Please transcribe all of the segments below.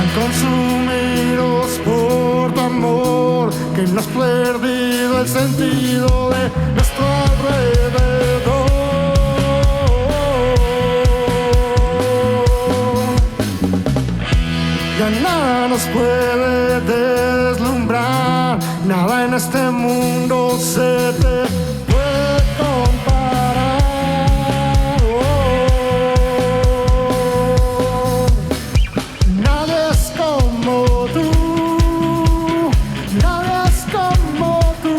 tan consumidos por tu amor que hemos perdido el sentido de nuestro alrededor. Ya nada nos puede deslumbrar, nada en este mundo se te puede comparar. Nadie es como tú, nadie es como tú,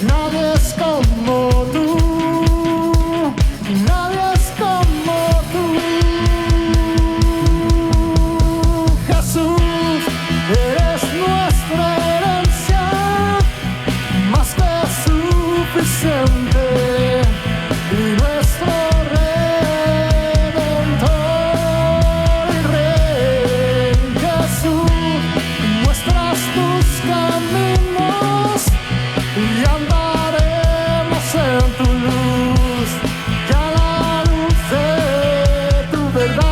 nadie es como tú, nadie es como tú. Jesús, eres nuestra herencia, más que suficiente, y nuestro Redentor y Rey. Jesús, muestras tus caminos y andaremos en tu luz, y a la luz de tu verdad.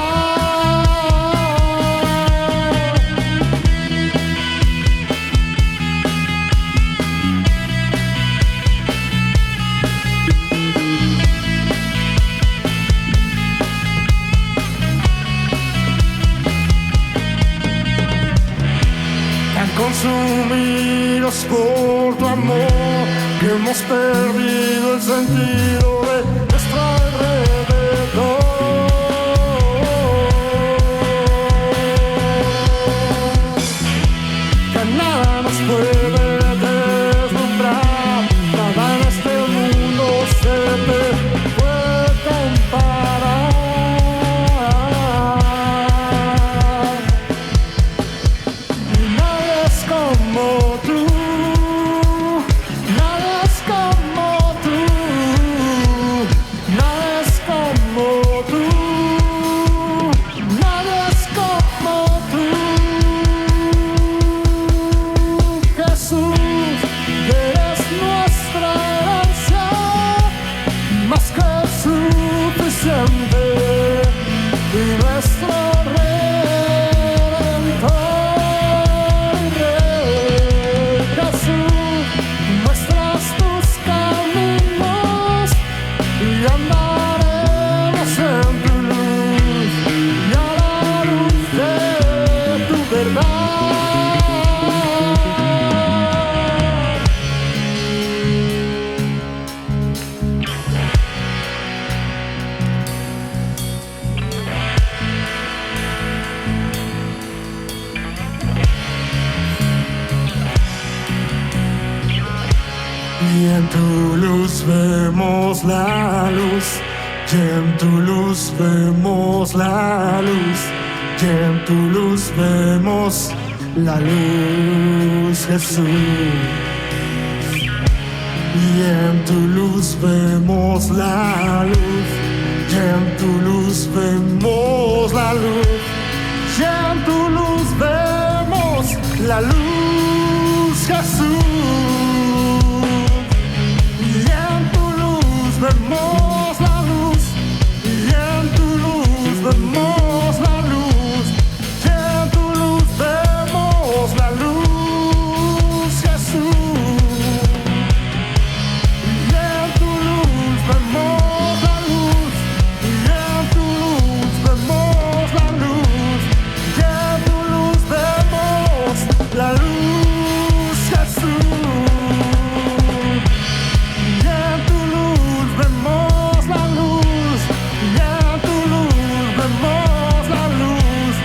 Tan consumidos por tu amor que hemos perdido el sentido de nuestro alrededor. Que nada nos puede deslumbrar, nada en este mundo se te puede comparar. Nadie es como tú, nadie es como tú, nadie es como tú, nadie es como tú. Jesús, eres nuestra herencia, más que suficiente, y nuestro Redentor y Rey. Jesús, muestras tus caminos y andaremos en tu luz, y a la luz de tu verdad. Y en tu luz vemos la luz, y en tu luz vemos la luz, y en tu luz vemos la luz, Jesús. Y en tu luz vemos la luz, y en tu luz vemos la luz, y en tu luz vemos la luz, Jesús. Vemos la luz, y en tu luz vemos la luz, y en tu luz vemos la luz, Jesús. Y en tu luz vemos la luz, y en tu luz vemos la luz,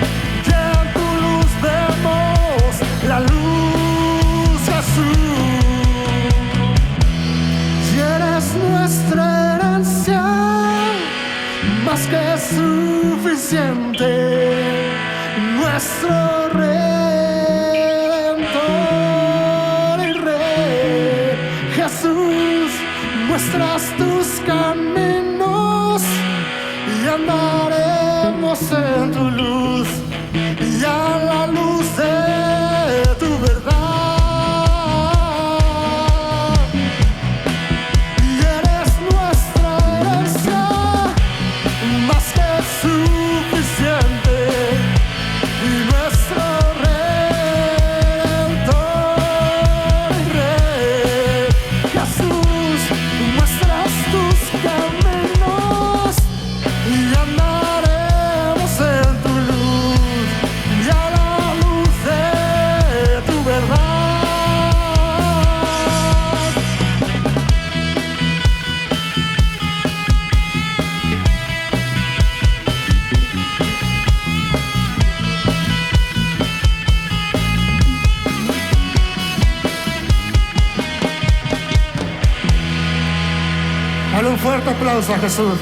y en tu luz vemos la luz, Jesús. Más que suficiente, nuestro Redentor y Rey. Jesús, muestras tus caminos y andaremos en tu luz, y a la luz de tu verdad. Y eres nuestra herencia, más que suficiente, fuerte aplauso a Jesús.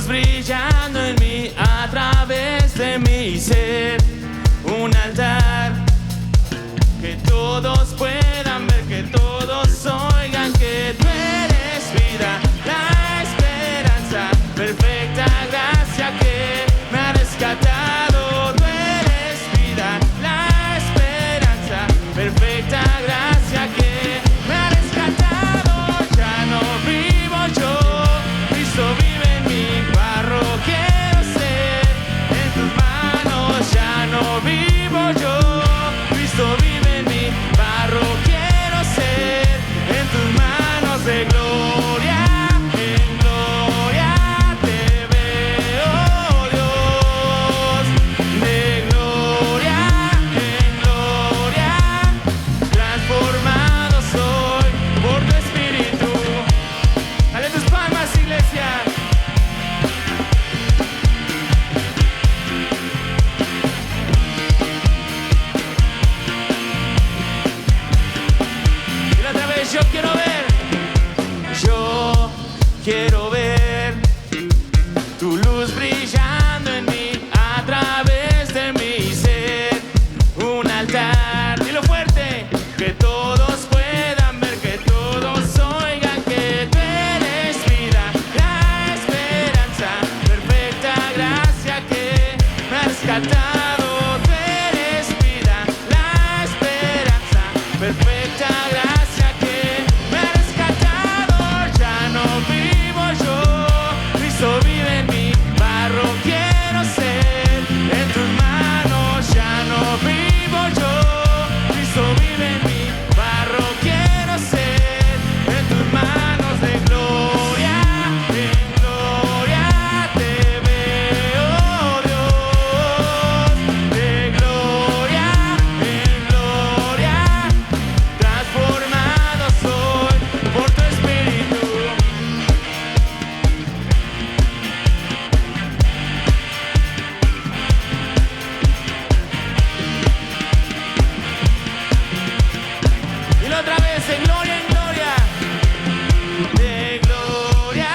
Brillando en mí, a través de mi ser, un altar que todos puedan ver, que todos oigan que tú eres vida, la esperanza, perfecta gracia que me ha rescatado. Tú eres vida, la esperanza, perfecta gracia que me ha rescatado. Ya no vivo yo, Cristo vive en mí. Quiero ser en tus manos, ya no vivo yo, Cristo vive en mí. Barro quiero ser en tus manos, de gloria en gloria te veo, Dios, de gloria en gloria, transformado soy por tu espíritu. Dale tus palmas, iglesia. Yo quiero ver tu luz brillando en mí, a través de mi ser, un altar. Dilo fuerte, que todos puedan ver, que todos oigan que tú eres vida, la esperanza, perfecta gracia que me ha rescatado. Tú eres vida, la esperanza, perfecta gracia que me ha rescatado. Ya no vivo yo, Cristo vive en mí. Barro quiero ser en tus manos, ya no vivo yo, Cristo vive en mí. Barro quiero ser en tus manos, de gloria en gloria te veo, Dios, de gloria en gloria, transformado soy por tu espíritu. Y la otra vez, en gloria en gloria, de gloria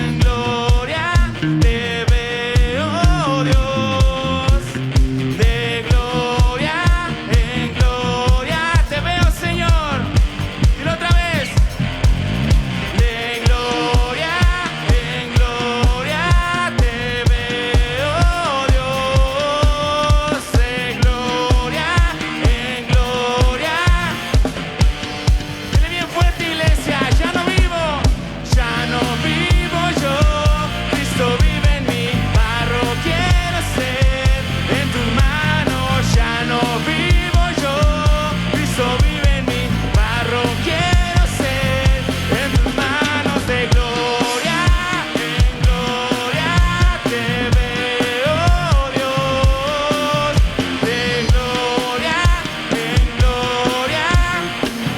en gloria te veo, Dios, de gloria en gloria te veo, Señor. Y la otra vez, de gloria en gloria te veo, Dios, de gloria en gloria. Dile bien fuerte, iglesia, ya no vivo yo, Cristo vive en mí. Barro quiero ser en tus manos, ya no vivo yo, Cristo vive en mí. Barro quiero ser en tus manos, de gloria en gloria te veo, Dios, de gloria en gloria,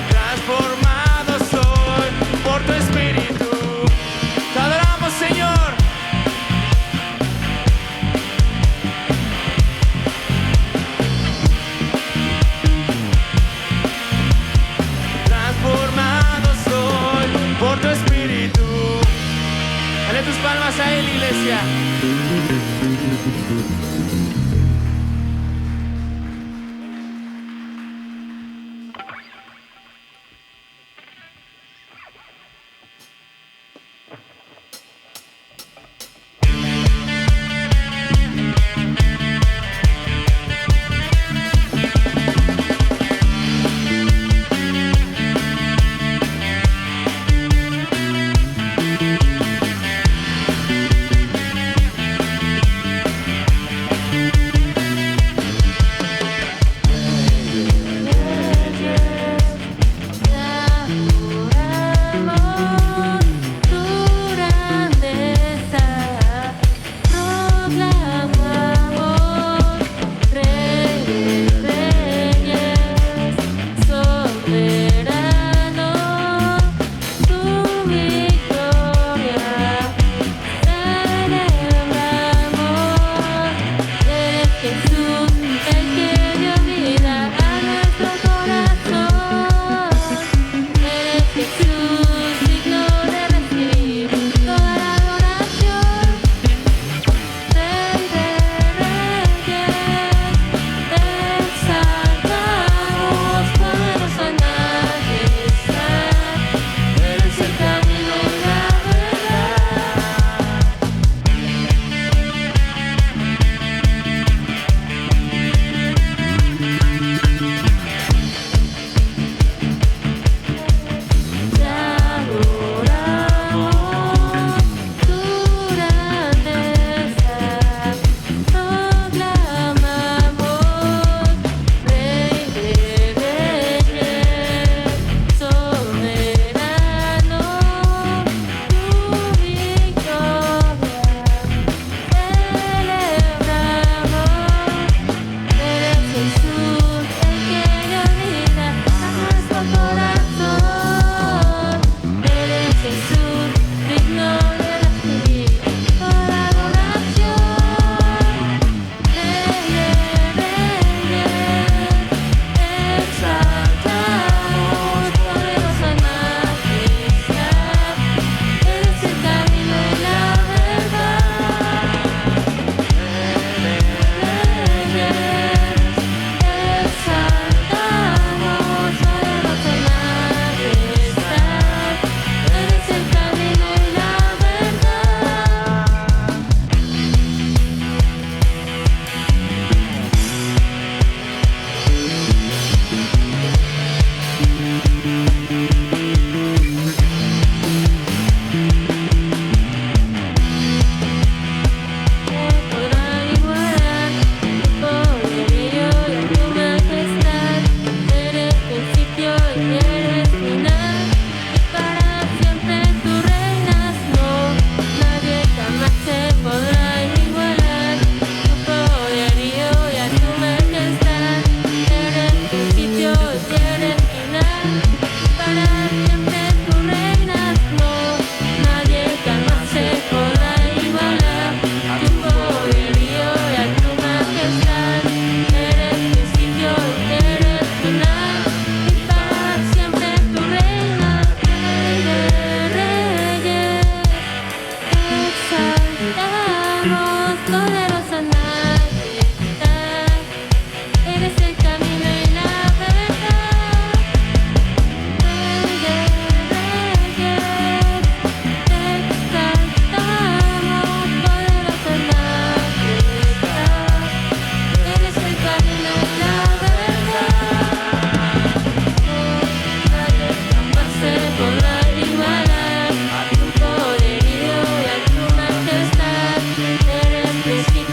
transformado soy por tu espíritu. Te adoramos, Señor. Transformado soy por tu espíritu. Dale tus palmas a él, iglesia.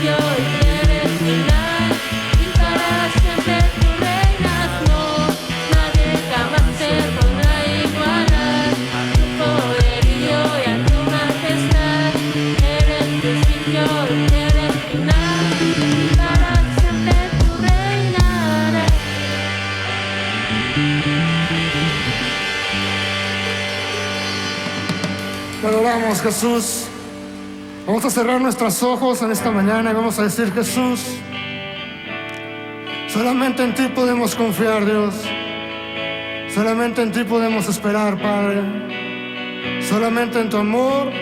principio y tienes final, y para siempre tú reinas. No, nadie jamás te podrá igualar tu poderío y a tu majestad. Eres principio y tienes final, y para siempre tú reinarás. Te adoramos, Jesús. Vamos a cerrar nuestros ojos en esta mañana y vamos a decir: Jesús, solamente en ti podemos confiar, Dios. Solamente en ti podemos esperar, Padre. Solamente en tu amor,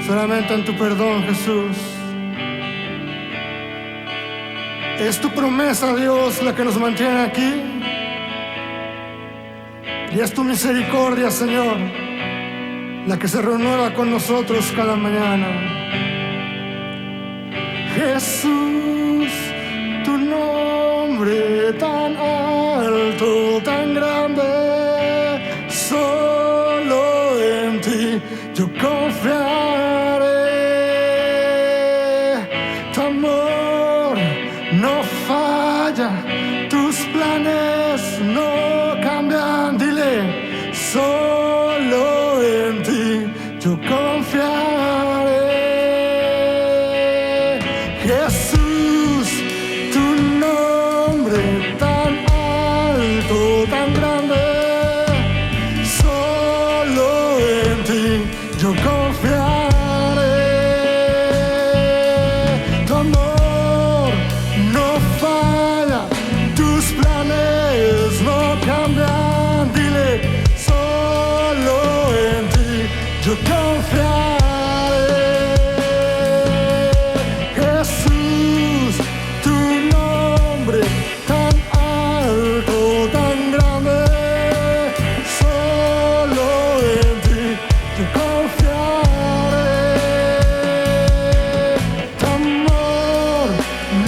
solamente en tu perdón, Jesús. Es tu promesa, Dios, la que nos mantiene aquí. Y es tu misericordia, Señor, la que se renueva con nosotros cada mañana. Jesús, tu nombre tan alto, tan grande, solo en ti yo confiaré. Tu amor no falla, tus planes no cambian. Dile: solo en ti yo confiaré. Jesús, tu nombre tan alto, tan grande, solo en ti yo confiaré. Tu amor no falla, tus planes no cambian. Dile: solo en ti yo confiaré. Jesús, tu nombre tan alto, tan grande, solo en ti yo confiaré. Tu amor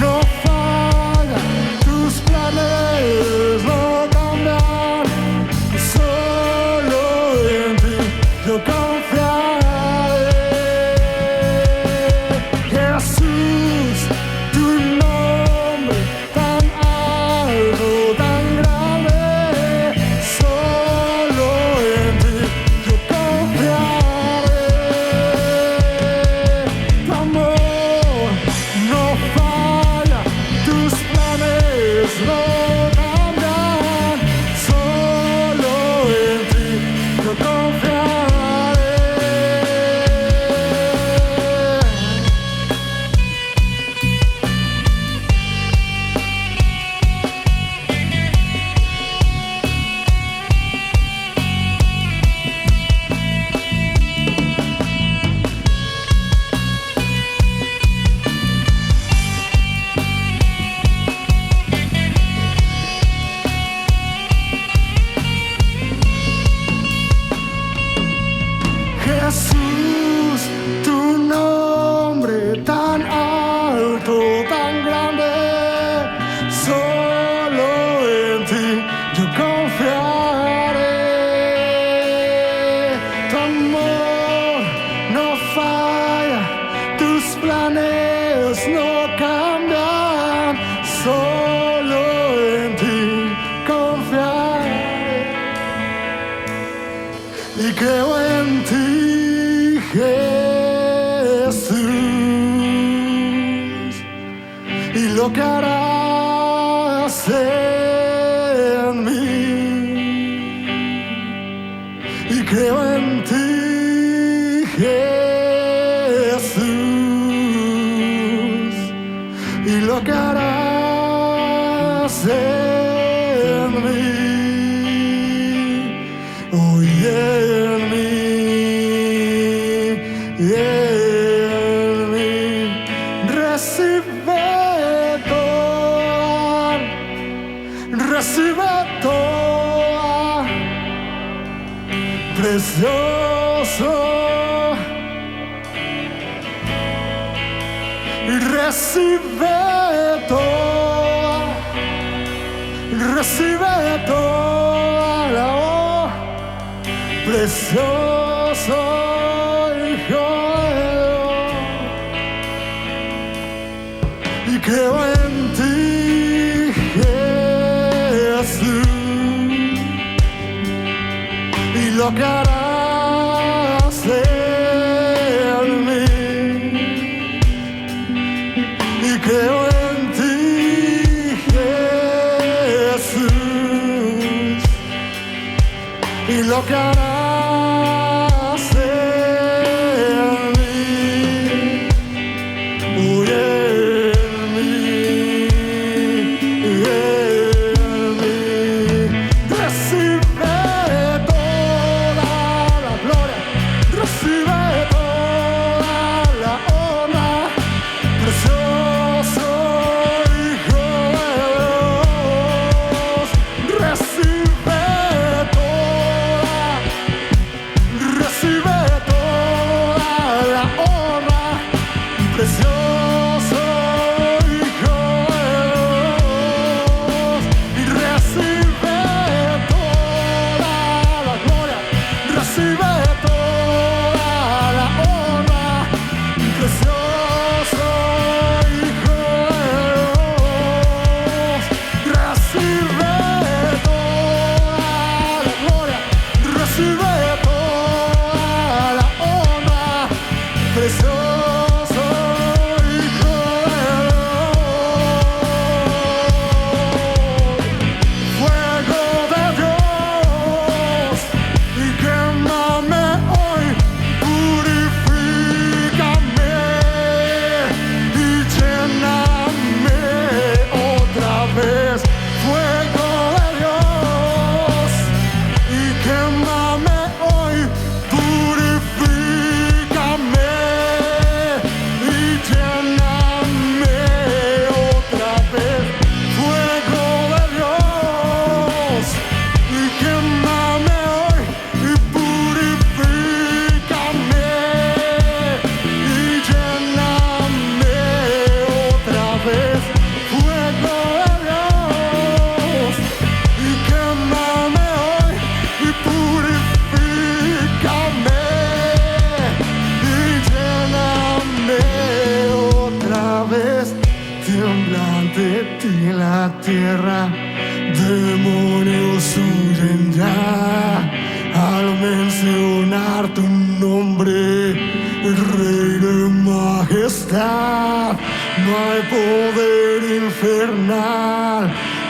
no falla, tus planes no cambian, solo en ti yo confiaré. Jesús, tu nombre tan alto, tan grande, solo en ti yo confiaré. Tu amor no falla, tus planes no cambian, solo en ti yo confiaré. Jesús, tu nombre tan alto, tan grande, solo en ti yo confiaré. Tu amor no falla, tus planes no cambian, solo en ti confiaré. Y creo en ti, Jesús, y lo que harás en mí. Y creo en ti, Jesús, y lo que harás en mí. Oh, en mí. Y en mí recibe todo, precioso, y recibe toda la precioso Hijo de Dios. y creo en ti, Jesús, y lo que harás en mí, y creo en ti, Jesús, y lo que harás en mí, oh, en mí, recibe toda la gloria, recibe toda la honra, precioso Hijo de Dios, recibe toda la honra, precioso Hijo de Dios, y recibe toda la gloria, recibe toda la honra, precioso Hijo de Dios, recibe toda la gloria, recibe toda la honra, precioso Hijo de Dios. Fuego de Dios, y quémame hoy, purifícame y lléname otra vez. Fuego de Dios, y quémame hoy, purifícame y lléname otra vez. Fuego de Dios, y quémame hoy, y purifícame y lléname otra vez. Fuego de Dios, y quémame hoy, y purifícame y lléname otra vez. Tiembla ante ti la tierra, demonios huyen ya al mencionar tu nombre, Rey de majestad. No hay poder infernal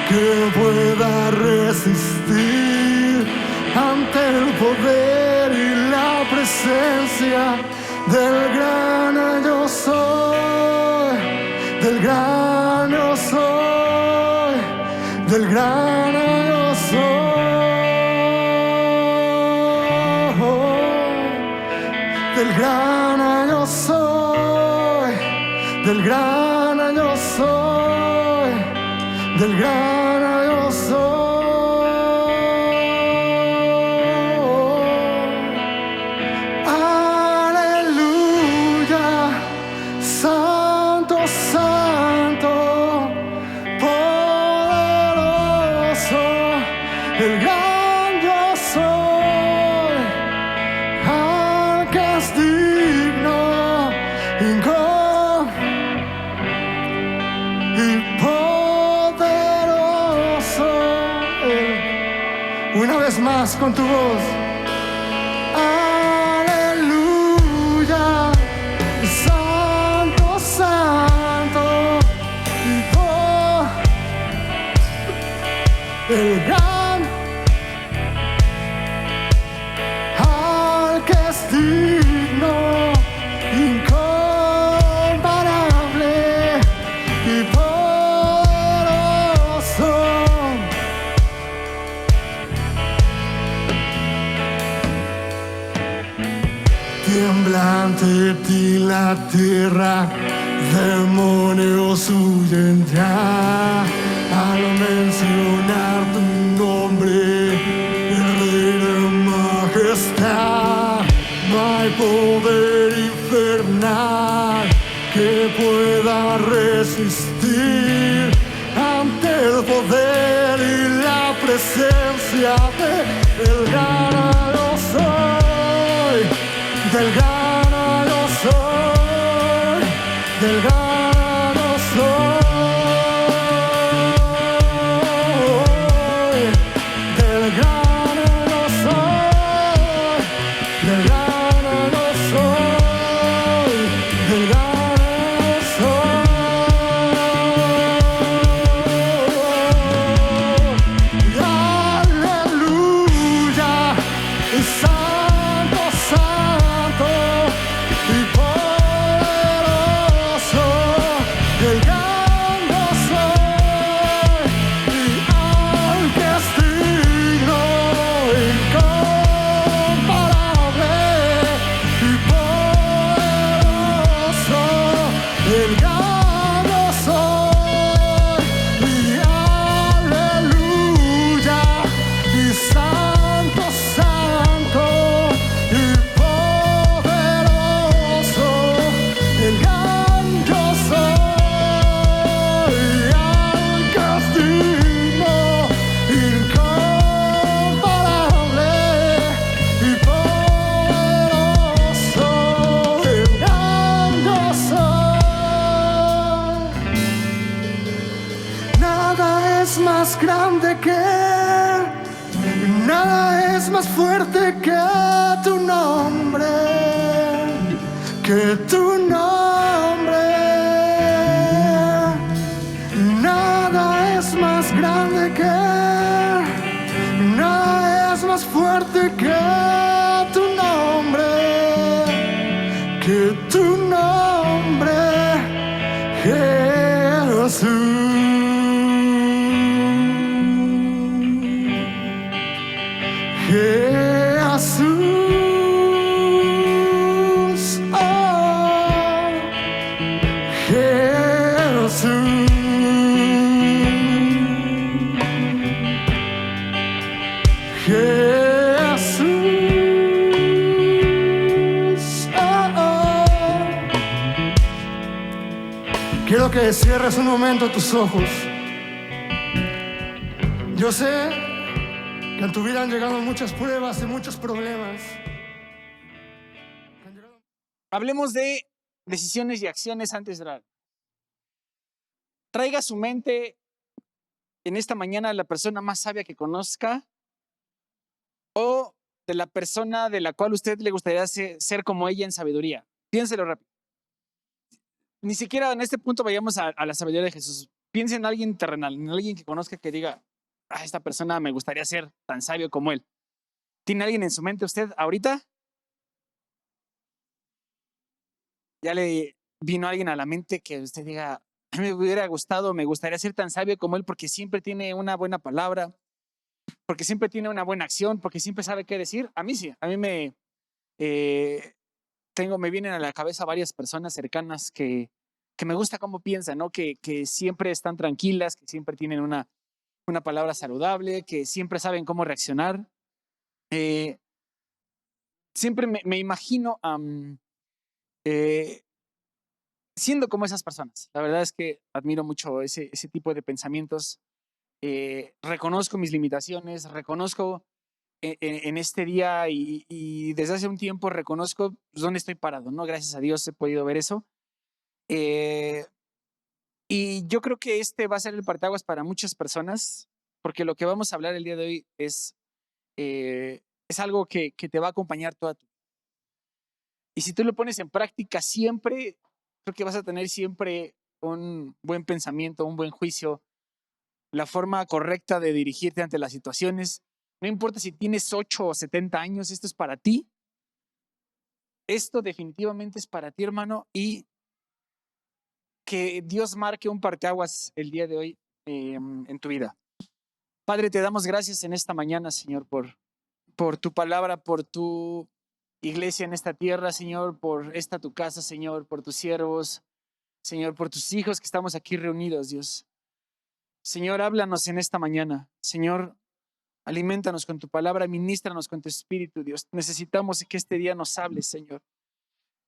que pueda resistir ante el poder y la presencia del gran yo soy, del gran yo soy, del gran yo soy, del gran yo soy, del gran yo soy, del gran yo soy. Aleluya, santo, santo, poderoso, el gran yo soy, al que es digno, y poderoso. Una vez más con tu voz. Aleluya, santo, santo, el gran, al que es digno, incomparable y poderoso. Tiembla ante ti la tierra, demonios huyen ya al mencionar tu nombre, Rey de majestad. No hay poder infernal que pueda resistir ante el poder y la presencia del gran yo soy, del gran yo soy, del gran yo soy. es más grande que, nada es más fuerte que tu nombre, que tu nombre. Nada es más grande que, nada es más fuerte que tu nombre, que tu nombre, Jesús. Jesús, oh, Jesús, Jesús, oh, oh. Quiero que cierres un momento tus ojos. Yo sé que en tu vida han llegado muchas pruebas y muchos problemas. Hablemos de decisiones y acciones antes de orar. Traiga a su mente en esta mañana a la persona más sabia que conozca o de la persona de la cual usted le gustaría ser como ella en sabiduría. Piénselo rápido. Ni siquiera en este punto vayamos a la sabiduría de Jesús. Piense en alguien terrenal, en alguien que conozca que diga, esta persona me gustaría ser tan sabio como él. ¿Tiene alguien en su mente usted ahorita? ¿Ya le vino alguien a la mente que usted diga, me hubiera gustado, me gustaría ser tan sabio como él porque siempre tiene una buena palabra, porque siempre tiene una buena acción, porque siempre sabe qué decir? A mí sí, a mí me vienen a la cabeza varias personas cercanas que me gusta cómo piensan, ¿no? Que siempre están tranquilas, que siempre tienen una palabra saludable, que siempre saben cómo reaccionar. Siempre me imagino siendo como esas personas. La verdad es que admiro mucho ese tipo de pensamientos. Reconozco mis limitaciones, reconozco en este día y desde hace un tiempo reconozco dónde estoy parado, ¿no? Gracias a Dios he podido ver eso. Y yo creo que este va a ser el parteaguas para muchas personas, porque lo que vamos a hablar el día de hoy es algo que te va a acompañar toda tu vida. Y si tú lo pones en práctica siempre, creo que vas a tener siempre un buen pensamiento, un buen juicio, la forma correcta de dirigirte ante las situaciones. No importa si tienes 8 o 70 años, esto es para ti. Esto definitivamente es para ti, hermano, y que Dios marque un parteaguas el día de hoy en tu vida. Padre, te damos gracias en esta mañana, Señor, por tu palabra, por tu iglesia en esta tierra, Señor, por esta tu casa, Señor, por tus siervos, Señor, por tus hijos que estamos aquí reunidos, Dios. Señor, háblanos en esta mañana. Señor, aliméntanos con tu palabra, ministranos con tu espíritu, Dios. Necesitamos que este día nos hables, Señor.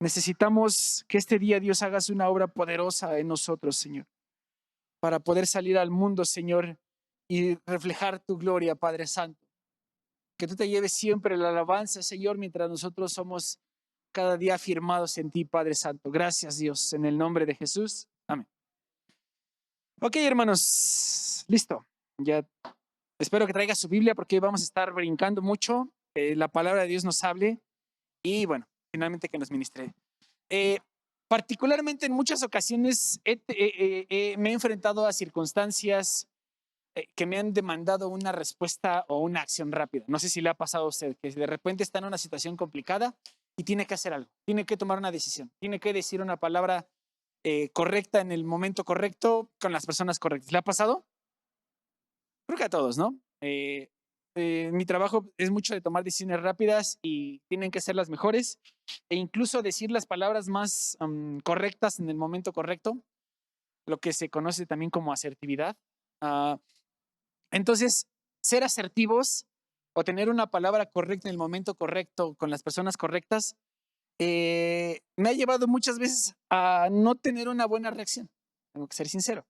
Necesitamos que este día, Dios, hagas una obra poderosa en nosotros, Señor, para poder salir al mundo, Señor, y reflejar tu gloria, Padre Santo. Que tú te lleves siempre la alabanza, Señor, mientras nosotros somos cada día afirmados en ti, Padre Santo. Gracias, Dios, en el nombre de Jesús. Amén. Ok, hermanos, listo. Ya espero que traiga su Biblia porque hoy vamos a estar brincando mucho. La palabra de Dios nos hable y, bueno, finalmente que nos ministre. Particularmente en muchas ocasiones me he enfrentado a circunstancias que me han demandado una respuesta o una acción rápida. No sé si le ha pasado a usted que de repente está en una situación complicada y tiene que hacer algo, tiene que tomar una decisión, tiene que decir una palabra correcta en el momento correcto con las personas correctas. ¿Le ha pasado? Creo que a todos, ¿no? Mi trabajo es mucho de tomar decisiones rápidas y tienen que ser las mejores e incluso decir las palabras más correctas en el momento correcto, lo que se conoce también como asertividad. Entonces, ser asertivos o tener una palabra correcta en el momento correcto con las personas correctas me ha llevado muchas veces a no tener una buena reacción. Tengo que ser sincero.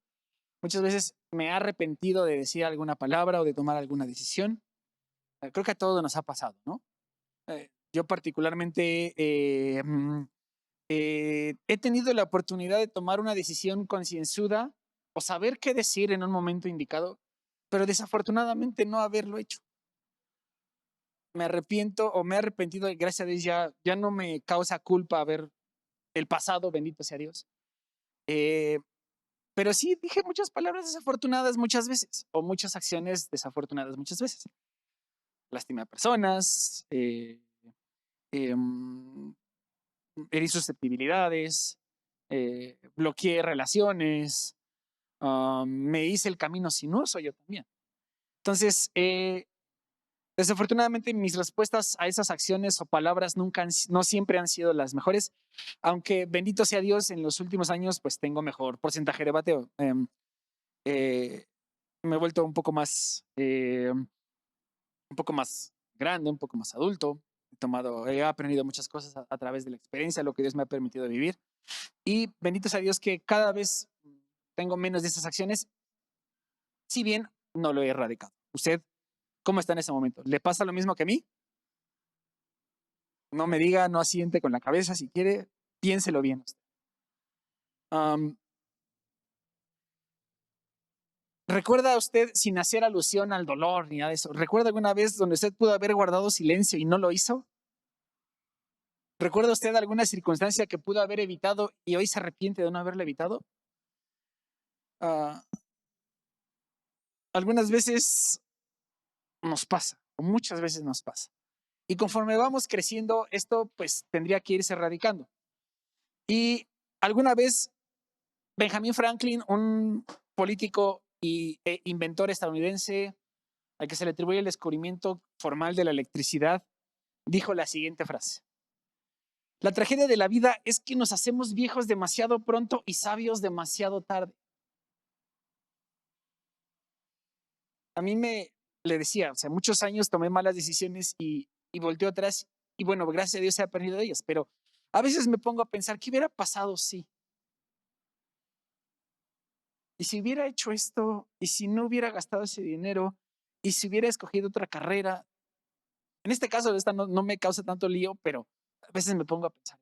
Muchas veces me he arrepentido de decir alguna palabra o de tomar alguna decisión. Creo que a todos nos ha pasado, ¿no? Yo particularmente he tenido la oportunidad de tomar una decisión concienzuda o saber qué decir en un momento indicado pero desafortunadamente no haberlo hecho. Me arrepiento o me he arrepentido y gracias a Dios ya no me causa culpa haber el pasado, bendito sea Dios. Eh, pero sí dije muchas palabras desafortunadas muchas veces o muchas acciones desafortunadas muchas veces. Lastimé a personas, em, herí susceptibilidades, bloqueé relaciones, me hice el camino sinuoso yo también. Entonces, desafortunadamente mis respuestas a esas acciones o palabras no siempre han sido las mejores, aunque bendito sea Dios, en los últimos años pues tengo mejor porcentaje de bateo. Me he vuelto un poco más grande, un poco más adulto. He aprendido muchas cosas a través de la experiencia, lo que Dios me ha permitido vivir. Y bendito sea Dios que cada vez tengo menos de esas acciones, si bien no lo he erradicado. ¿Usted cómo está en ese momento? ¿Le pasa lo mismo que a mí? No me diga, no asiente con la cabeza. Si quiere, piénselo bien usted. ¿Recuerda usted, sin hacer alusión al dolor ni nada de eso, recuerda alguna vez donde usted pudo haber guardado silencio y no lo hizo? ¿Recuerda usted alguna circunstancia que pudo haber evitado y hoy se arrepiente de no haberla evitado? Ah, algunas veces nos pasa, o muchas veces nos pasa. Y conforme vamos creciendo, esto pues tendría que irse erradicando. Y alguna vez Benjamin Franklin, un político e inventor estadounidense al que se le atribuye el descubrimiento formal de la electricidad, dijo la siguiente frase: la tragedia de la vida es que nos hacemos viejos demasiado pronto y sabios demasiado tarde. A mí le decía, o sea, muchos años tomé malas decisiones y volteo atrás y bueno, gracias a Dios he aprendido de ellas, pero a veces me pongo a pensar, ¿qué hubiera pasado si? ¿Y si hubiera hecho esto? ¿Y si no hubiera gastado ese dinero? ¿Y si hubiera escogido otra carrera? En este caso, esta no me causa tanto lío, pero a veces me pongo a pensar.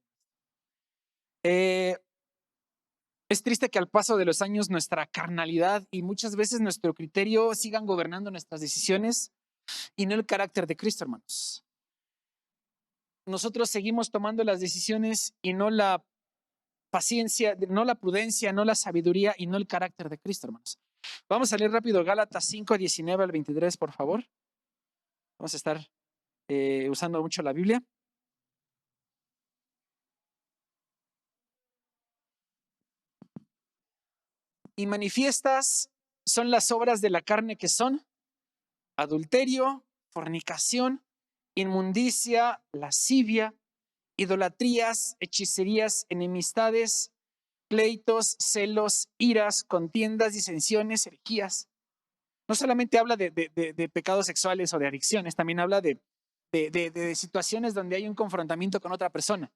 Es triste que al paso de los años nuestra carnalidad y muchas veces nuestro criterio sigan gobernando nuestras decisiones y no el carácter de Cristo, hermanos. Nosotros seguimos tomando las decisiones y no la paciencia, no la prudencia, no la sabiduría y no el carácter de Cristo, hermanos. Vamos a leer rápido Gálatas 5, 19 al 23, por favor. Vamos a estar usando mucho la Biblia. Y manifiestas son las obras de la carne que son adulterio, fornicación, inmundicia, lascivia, idolatrías, hechicerías, enemistades, pleitos, celos, iras, contiendas, disensiones, herejías. No solamente habla de pecados sexuales o de adicciones, también habla de situaciones donde hay un confrontamiento con otra persona.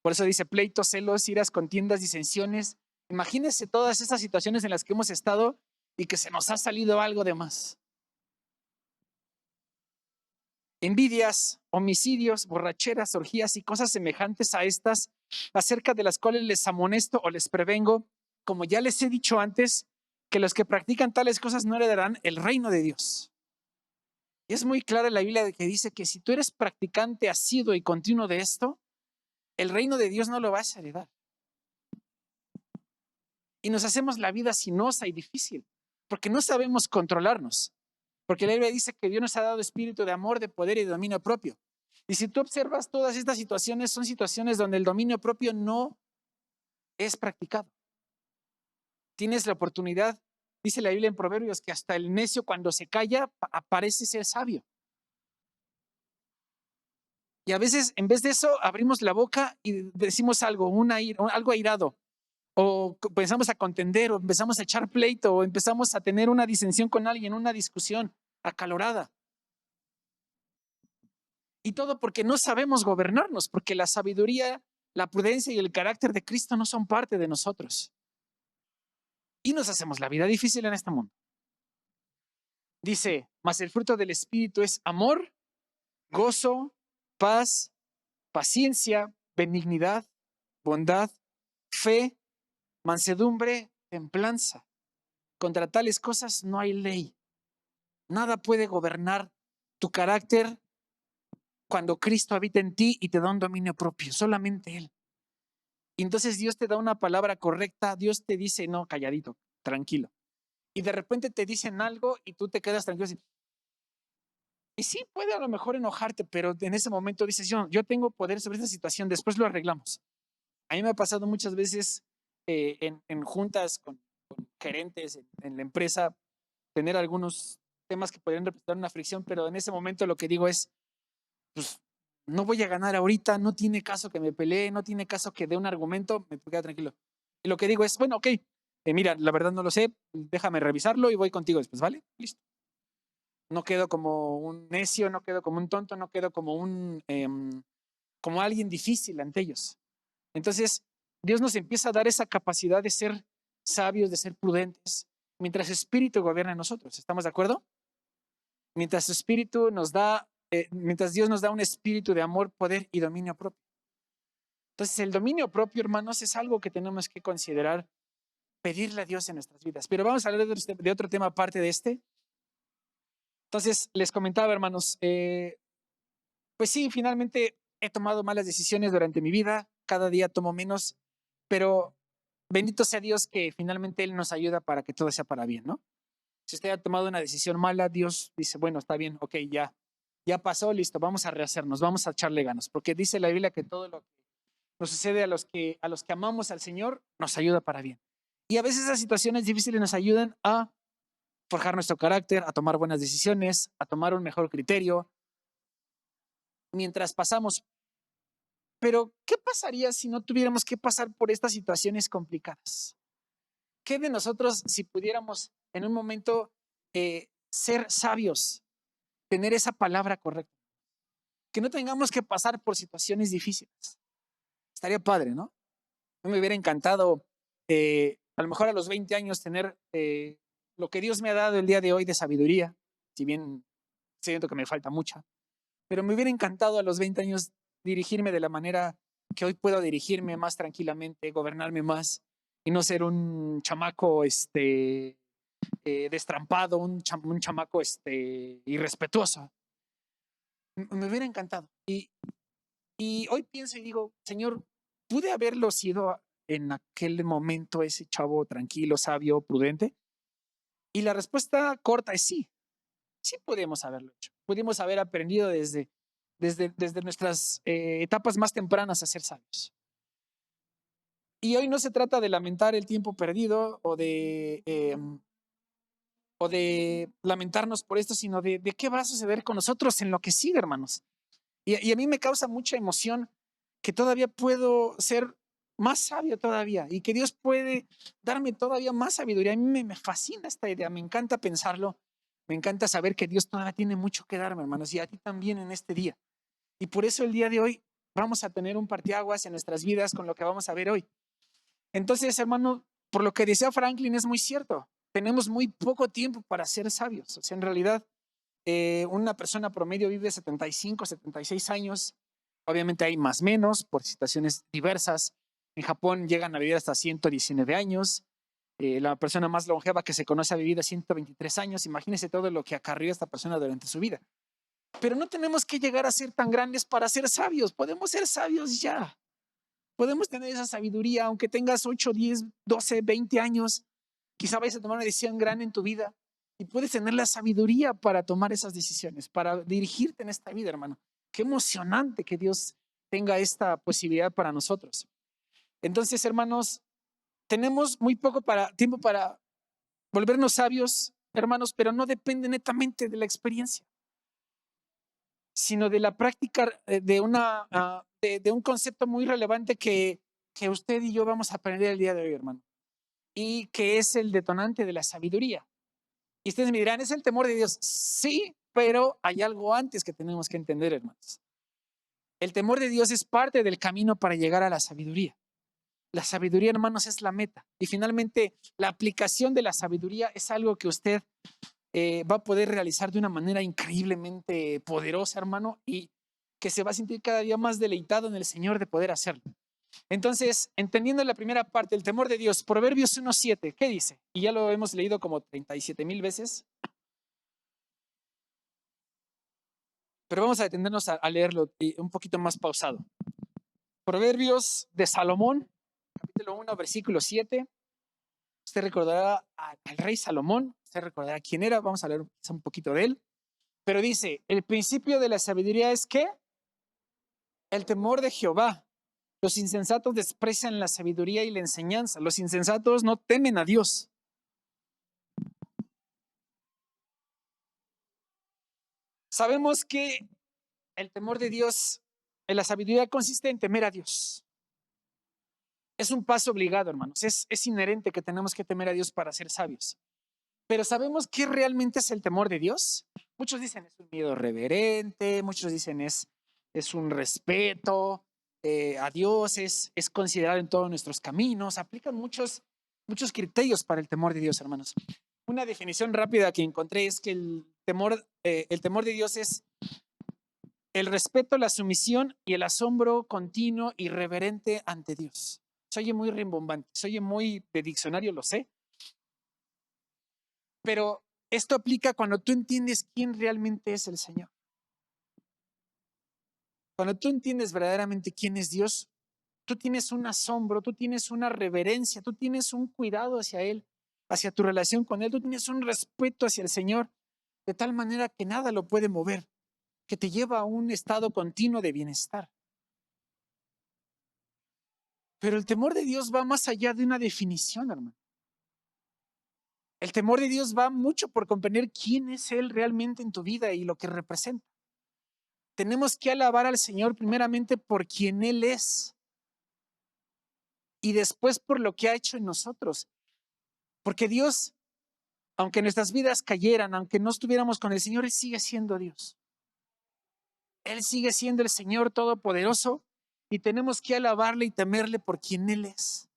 Por eso dice pleitos, celos, iras, contiendas, disensiones. Imagínense todas estas situaciones en las que hemos estado y que se nos ha salido algo de más. Envidias, homicidios, borracheras, orgías y cosas semejantes a estas, acerca de las cuales les amonesto o les prevengo, como ya les he dicho antes, que los que practican tales cosas no heredarán el reino de Dios. Y es muy clara la Biblia de que dice que si tú eres practicante asiduo y continuo de esto, el reino de Dios no lo vas a heredar. Y nos hacemos la vida sinuosa y difícil, porque no sabemos controlarnos. Porque la Biblia dice que Dios nos ha dado espíritu de amor, de poder y de dominio propio. Y si tú observas todas estas situaciones, son situaciones donde el dominio propio no es practicado. Tienes la oportunidad, dice la Biblia en Proverbios, que hasta el necio cuando se calla parece ser sabio. Y a veces, en vez de eso, abrimos la boca y decimos algo, algo airado. O empezamos a contender, o empezamos a echar pleito, o empezamos a tener una disensión con alguien, una discusión acalorada. Y todo porque no sabemos gobernarnos, porque la sabiduría, la prudencia y el carácter de Cristo no son parte de nosotros. Y nos hacemos la vida difícil en este mundo. Dice, mas el fruto del Espíritu es amor, gozo, paz, paciencia, benignidad, bondad, fe, mansedumbre, templanza. Contra tales cosas no hay ley. Nada puede gobernar tu carácter cuando Cristo habita en ti y te da un dominio propio, solamente Él. Y entonces Dios te da una palabra correcta, Dios te dice, no, calladito, tranquilo. Y de repente te dicen algo y tú te quedas tranquilo. Y sí, puede a lo mejor enojarte, pero en ese momento dices, yo tengo poder sobre esta situación, después lo arreglamos. A mí me ha pasado muchas veces en juntas con gerentes en la empresa, tener algunos temas que podrían representar una fricción, pero en ese momento lo que digo es, pues no voy a ganar ahorita, no tiene caso que me pelee, no tiene caso que dé un argumento, me queda tranquilo. Y lo que digo es, bueno, ok, mira, la verdad no lo sé, déjame revisarlo y voy contigo después, ¿vale? Listo. No quedo como un necio, no quedo como un tonto, no quedo como como alguien difícil ante ellos. Entonces, Dios nos empieza a dar esa capacidad de ser sabios, de ser prudentes, mientras su Espíritu gobierna en nosotros. ¿Estamos de acuerdo? Mientras su Espíritu nos da, mientras Dios nos da un espíritu de amor, poder y dominio propio. Entonces, el dominio propio, hermanos, es algo que tenemos que considerar, pedirle a Dios en nuestras vidas. Pero vamos a hablar de otro tema aparte de este. Entonces, les comentaba, hermanos, pues sí, finalmente he tomado malas decisiones durante mi vida, cada día tomo menos, pero bendito sea Dios que finalmente Él nos ayuda para que todo sea para bien, ¿no? Si usted ha tomado una decisión mala, Dios dice, bueno, está bien, ok, ya pasó, listo, vamos a rehacernos, vamos a echarle ganas, porque dice la Biblia que todo lo que nos sucede a los que amamos al Señor nos ayuda para bien. Y a veces esas situaciones difíciles nos ayudan a forjar nuestro carácter, a tomar buenas decisiones, a tomar un mejor criterio mientras pasamos. Pero, ¿qué pasaría si no tuviéramos que pasar por estas situaciones complicadas? ¿Qué de nosotros si pudiéramos en un momento ser sabios, tener esa palabra correcta? Que no tengamos que pasar por situaciones difíciles. Estaría padre, ¿no? A mí me hubiera encantado, a lo mejor a los 20 años, tener lo que Dios me ha dado el día de hoy de sabiduría, si bien siento que me falta mucha, pero me hubiera encantado a los 20 años dirigirme de la manera que hoy puedo dirigirme más tranquilamente, gobernarme más y no ser un chamaco destrampado, un chamaco irrespetuoso. Me hubiera encantado. Y hoy pienso y digo, Señor, ¿pude haberlo sido en aquel momento ese chavo tranquilo, sabio, prudente? Y la respuesta corta es sí. Sí pudimos haberlo hecho. Pudimos haber aprendido desde nuestras etapas más tempranas a ser sabios. Y hoy no se trata de lamentar el tiempo perdido o de lamentarnos por esto, sino de qué va a suceder con nosotros en lo que sigue, hermanos. Y a mí me causa mucha emoción que todavía puedo ser más sabio todavía y que Dios puede darme todavía más sabiduría. A mí me fascina esta idea, me encanta pensarlo, me encanta saber que Dios todavía tiene mucho que darme, hermanos, y a ti también en este día. Y por eso el día de hoy vamos a tener un parteaguas en nuestras vidas con lo que vamos a ver hoy. Entonces, hermano, por lo que decía Franklin es muy cierto. Tenemos muy poco tiempo para ser sabios. O sea, en realidad, una persona promedio vive 75, 76 años. Obviamente hay más menos por situaciones diversas. En Japón llegan a vivir hasta 119 años. La persona más longeva que se conoce ha vivido 123 años. Imagínese todo lo que acarrió esta persona durante su vida. Pero no tenemos que llegar a ser tan grandes para ser sabios. Podemos ser sabios ya. Podemos tener esa sabiduría, aunque tengas 8, 10, 12, 20 años. Quizá vayas a tomar una decisión grande en tu vida y puedes tener la sabiduría para tomar esas decisiones, para dirigirte en esta vida, hermano. Qué emocionante que Dios tenga esta posibilidad para nosotros. Entonces, hermanos, tenemos muy poco tiempo para volvernos sabios, hermanos, pero no depende netamente de la experiencia, sino de la práctica de un concepto muy relevante que usted y yo vamos a aprender el día de hoy, hermano, y que es el detonante de la sabiduría. Y ustedes me dirán, ¿es el temor de Dios? Sí, pero hay algo antes que tenemos que entender, hermanos. El temor de Dios es parte del camino para llegar a la sabiduría. La sabiduría, hermanos, es la meta. Y finalmente, la aplicación de la sabiduría es algo que usted va a poder realizar de una manera increíblemente poderosa, hermano, y que se va a sentir cada día más deleitado en el Señor de poder hacerlo. Entonces, entendiendo la primera parte, el temor de Dios, Proverbios 1:7, ¿qué dice? Y ya lo hemos leído como 37,000 veces. Pero vamos a detenernos a leerlo un poquito más pausado. Proverbios de Salomón, capítulo 1, versículo 7. Usted recordará al rey Salomón, usted recordará quién era, vamos a leer un poquito de él. Pero dice, el principio de la sabiduría es ¿qué? El temor de Jehová. Los insensatos desprecian la sabiduría y la enseñanza. Los insensatos no temen a Dios. Sabemos que el temor de Dios, en la sabiduría consiste en temer a Dios. Es un paso obligado, hermanos. Es inherente que tenemos que temer a Dios para ser sabios. Pero ¿sabemos qué realmente es el temor de Dios? Muchos dicen es un miedo reverente, muchos dicen es un respeto a Dios, es considerado en todos nuestros caminos. Aplican muchos criterios para el temor de Dios, hermanos. Una definición rápida que encontré es que el temor de Dios es el respeto, la sumisión y el asombro continuo y reverente ante Dios. Se oye muy rimbombante, se oye muy de diccionario, lo sé. Pero esto aplica cuando tú entiendes quién realmente es el Señor. Cuando tú entiendes verdaderamente quién es Dios, tú tienes un asombro, tú tienes una reverencia, tú tienes un cuidado hacia Él, hacia tu relación con Él, tú tienes un respeto hacia el Señor, de tal manera que nada lo puede mover, que te lleva a un estado continuo de bienestar. Pero el temor de Dios va más allá de una definición, hermano. El temor de Dios va mucho por comprender quién es Él realmente en tu vida y lo que representa. Tenemos que alabar al Señor primeramente por quien Él es y después por lo que ha hecho en nosotros. Porque Dios, aunque nuestras vidas cayeran, aunque no estuviéramos con el Señor, Él sigue siendo Dios. Él sigue siendo el Señor Todopoderoso y tenemos que alabarle y temerle por quien Él es.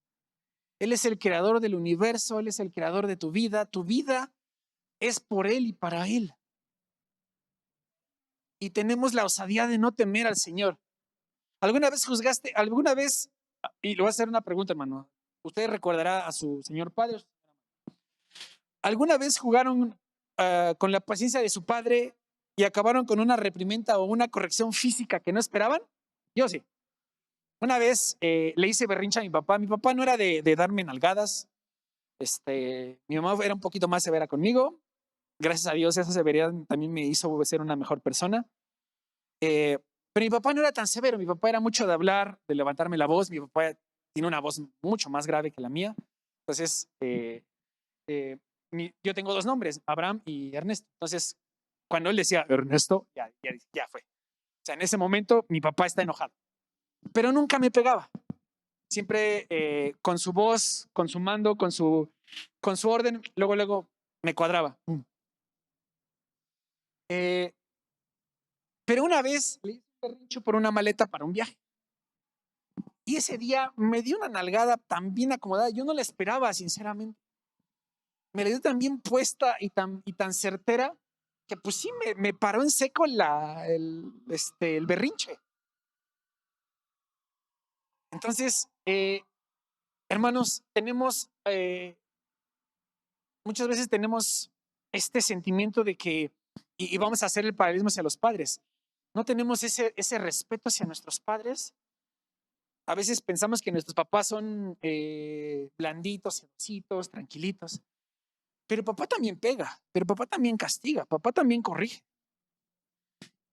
Él es el creador del universo, Él es el creador de tu vida. Tu vida es por Él y para Él. Y tenemos la osadía de no temer al Señor. ¿Alguna vez juzgaste, y le voy a hacer una pregunta, hermano, usted recordará a su señor padre? ¿Alguna vez jugaron con la paciencia de su padre y acabaron con una reprimenda o una corrección física que no esperaban? Yo sí. Una vez le hice berrinche a mi papá. Mi papá no era de darme nalgadas. Mi mamá era un poquito más severa conmigo. Gracias a Dios, esa severidad también me hizo ser una mejor persona. Pero mi papá no era tan severo. Mi papá era mucho de hablar, de levantarme la voz. Mi papá tiene una voz mucho más grave que la mía. Entonces, yo tengo dos nombres, Abraham y Ernesto. Entonces, cuando él decía Ernesto, ya fue. O sea, en ese momento mi papá está enojado. Pero nunca me pegaba. Siempre con su voz, con su mando, con su orden, luego me cuadraba. Pero una vez le hice un berrinche por una maleta para un viaje. Y ese día me dio una nalgada tan bien acomodada. Yo no la esperaba, sinceramente. Me la dio tan bien puesta y tan certera que pues sí me paró en seco el berrinche. Entonces, hermanos, muchas veces tenemos este sentimiento de que, y vamos a hacer el paralelismo hacia los padres, no tenemos ese respeto hacia nuestros padres. A veces pensamos que nuestros papás son blanditos, sedositos, tranquilitos. Pero papá también pega, pero papá también castiga, papá también corrige.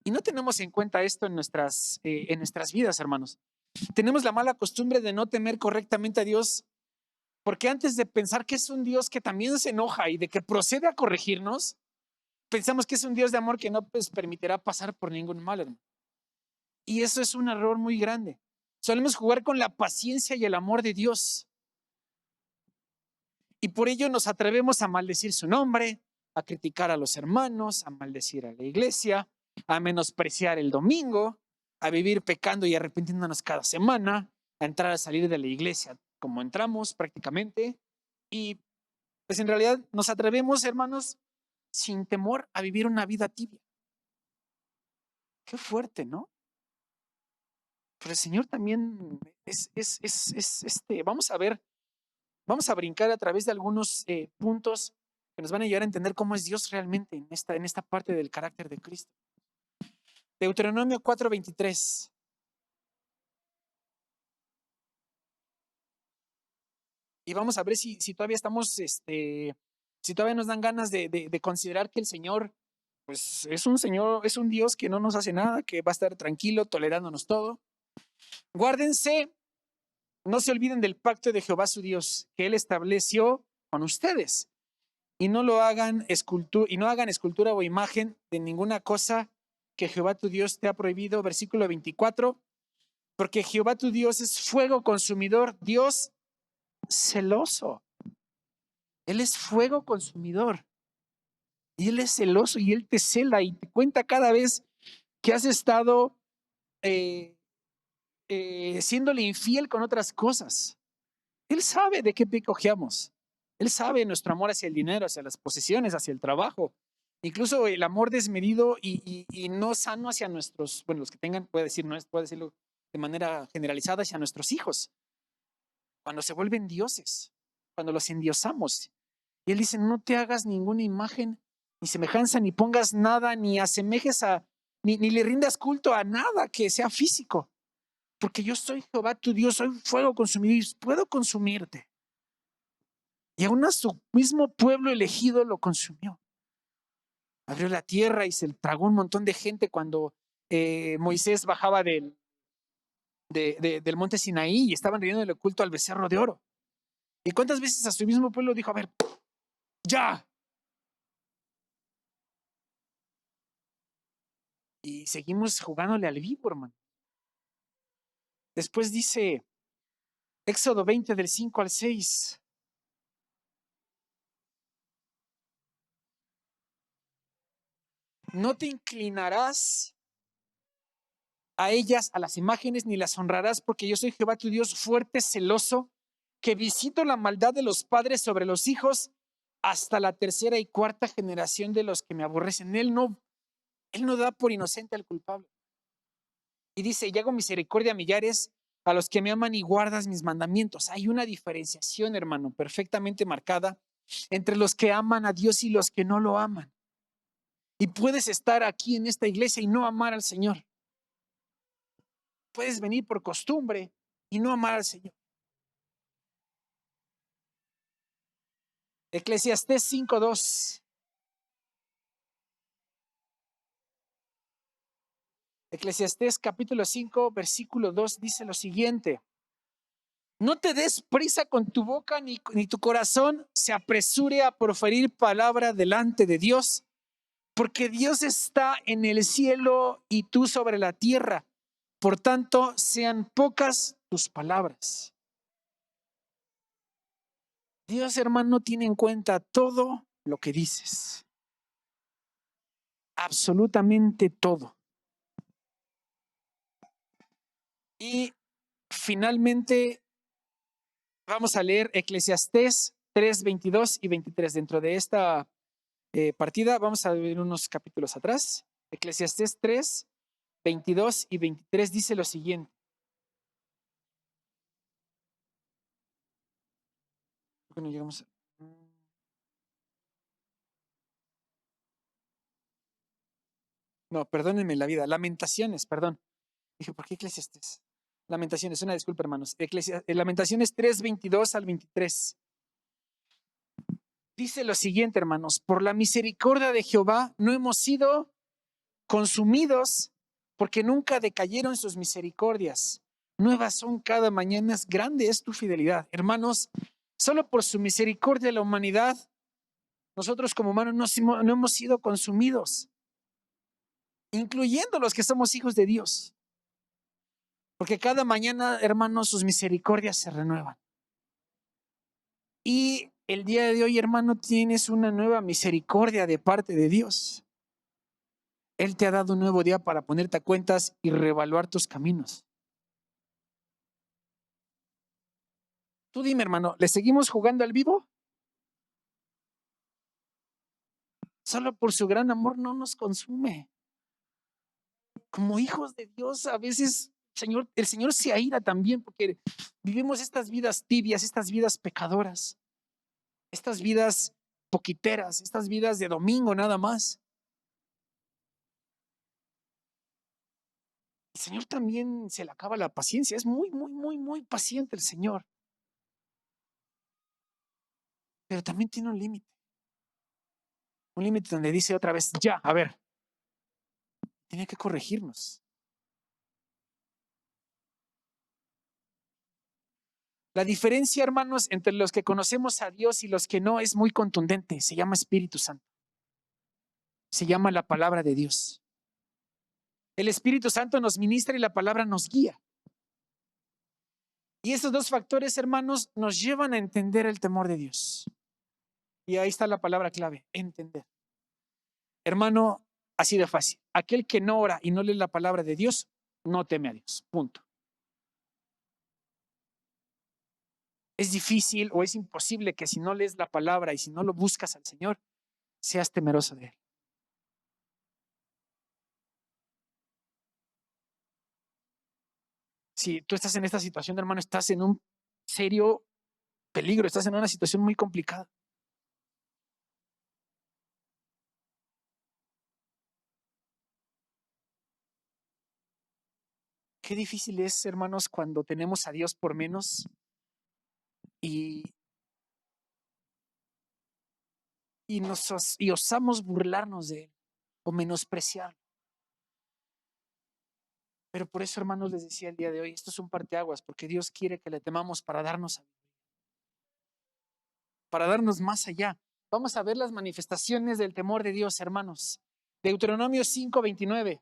Y no tenemos en cuenta esto en nuestras vidas, hermanos. Tenemos la mala costumbre de no temer correctamente a Dios, porque antes de pensar que es un Dios que también se enoja y de que procede a corregirnos, pensamos que es un Dios de amor que no nos permitirá pasar por ningún mal, hermano. Y eso es un error muy grande. Solemos jugar con la paciencia y el amor de Dios. Y por ello nos atrevemos a maldecir su nombre, a criticar a los hermanos, a maldecir a la iglesia, a menospreciar el domingo, a vivir pecando y arrepintiéndonos cada semana, a entrar a salir de la iglesia como entramos prácticamente. Y pues en realidad nos atrevemos, hermanos, sin temor a vivir una vida tibia. Qué fuerte, ¿no? Pero el Señor también vamos a brincar a través de algunos puntos que nos van a ayudar a entender cómo es Dios realmente en esta parte del carácter de Cristo. Deuteronomio 4:23. Y vamos a ver si todavía estamos, si todavía nos dan ganas de considerar que el Señor, pues es un Señor, es un Dios que no nos hace nada, que va a estar tranquilo, tolerándonos todo. Guárdense, no se olviden del pacto de Jehová su Dios, que Él estableció con ustedes. Y no hagan escultura o imagen de ninguna cosa que Jehová tu Dios te ha prohibido. Versículo 24. Porque Jehová tu Dios es fuego consumidor, Dios celoso. Él es fuego consumidor. Y Él es celoso y Él te cela y te cuenta cada vez que has estado siéndole infiel con otras cosas. Él sabe de qué pie cojeamos. Él sabe nuestro amor hacia el dinero, hacia las posesiones, hacia el trabajo. Incluso el amor desmedido y no sano hacia nuestros, bueno, los que tengan, puede decirlo de manera generalizada, hacia nuestros hijos. Cuando se vuelven dioses, cuando los endiosamos. Y Él dice, no te hagas ninguna imagen, ni semejanza, ni pongas nada, ni asemejes ni le rindas culto a nada que sea físico. Porque yo soy Jehová tu Dios, soy fuego consumidor y puedo consumirte. Y aún a su mismo pueblo elegido lo consumió. Abrió la tierra y se tragó un montón de gente cuando Moisés bajaba del monte Sinaí y estaban rindiendo el culto al becerro de oro. ¿Y cuántas veces a su mismo pueblo dijo, a ver, ya? Y seguimos jugándole al vivo, hermano. Después dice Éxodo 20 del 5 al 6. No te inclinarás a ellas, a las imágenes, ni las honrarás, porque yo soy Jehová tu Dios fuerte, celoso, que visito la maldad de los padres sobre los hijos hasta la tercera y cuarta generación de los que me aborrecen. Él no da por inocente al culpable. Y dice, y hago misericordia a millares, a los que me aman y guardas mis mandamientos. Hay una diferenciación, hermano, perfectamente marcada entre los que aman a Dios y los que no lo aman. Y puedes estar aquí en esta iglesia y no amar al Señor. Puedes venir por costumbre y no amar al Señor. Eclesiastés 5:2. Eclesiastés capítulo 5, versículo 2 dice lo siguiente. No te des prisa con tu boca ni tu corazón se apresure a proferir palabra delante de Dios, porque Dios está en el cielo y tú sobre la tierra. Por tanto, sean pocas tus palabras. Dios, hermano, tiene en cuenta todo lo que dices. Absolutamente todo. Y finalmente vamos a leer Eclesiastés 3, 22 y 23. Dentro de esta partida vamos a ver unos capítulos atrás. Eclesiastés 3, 22 y 23 dice lo siguiente. ¿Por qué no llegamos a... No, perdónenme la vida. Lamentaciones, perdón. Dije, ¿por qué Eclesiastés? Lamentaciones, una disculpa, hermanos. Lamentaciones 3, 22 al 23. Dice lo siguiente, hermanos. Por la misericordia de Jehová no hemos sido consumidos, porque nunca decayeron sus misericordias. Nuevas son cada mañana, grande es tu fidelidad. Hermanos, solo por su misericordia de la humanidad, nosotros como humanos no hemos sido consumidos, incluyendo los que somos hijos de Dios. Porque cada mañana, hermanos, sus misericordias se renuevan. Y el día de hoy, hermano, tienes una nueva misericordia de parte de Dios. Él te ha dado un nuevo día para ponerte a cuentas y reevaluar tus caminos. Tú dime, hermano, ¿le seguimos jugando al vivo? Solo por su gran amor no nos consume. Como hijos de Dios, a veces el Señor se aira también porque vivimos estas vidas tibias, estas vidas pecadoras, estas vidas poquiteras, estas vidas de domingo nada más. El Señor también se le acaba la paciencia. Es muy, muy, muy, muy paciente el Señor. Pero también tiene un límite. Un límite donde dice otra vez, ya, a ver, tiene que corregirnos. La diferencia, hermanos, entre los que conocemos a Dios y los que no es muy contundente. Se llama Espíritu Santo. Se llama la palabra de Dios. El Espíritu Santo nos ministra y la palabra nos guía. Y estos dos factores, hermanos, nos llevan a entender el temor de Dios. Y ahí está la palabra clave, entender. Hermano, así de fácil. Aquel que no ora y no lee la palabra de Dios, no teme a Dios. Punto. Es difícil o es imposible que si no lees la palabra y si no lo buscas al Señor, seas temeroso de Él. Si tú estás en esta situación, hermano, estás en un serio peligro, estás en una situación muy complicada. Qué difícil es, hermanos, cuando tenemos a Dios por menos y, y osamos burlarnos de Él o menospreciarlo. Pero por eso, hermanos, les decía el día de hoy, esto es un parteaguas, porque Dios quiere que le temamos para darnos más allá. Vamos a ver las manifestaciones del temor de Dios, hermanos. Deuteronomio 5:29.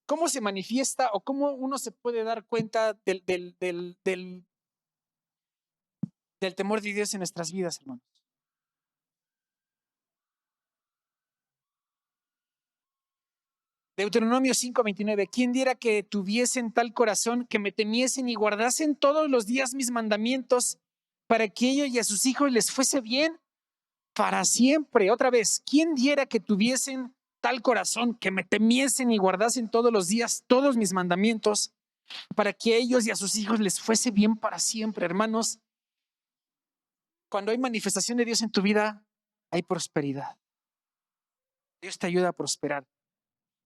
¿Cómo se manifiesta o cómo uno se puede dar cuenta del temor de Dios en nuestras vidas, hermanos? Deuteronomio 5:29. ¿Quién diera que tuviesen tal corazón, que me temiesen y guardasen todos los días mis mandamientos, para que ellos y a sus hijos les fuese bien para siempre? Otra vez, ¿quién diera que tuviesen tal corazón, que me temiesen y guardasen todos los días todos mis mandamientos, para que a ellos y a sus hijos les fuese bien para siempre? Hermanos, cuando hay manifestación de Dios en tu vida, hay prosperidad. Dios te ayuda a prosperar.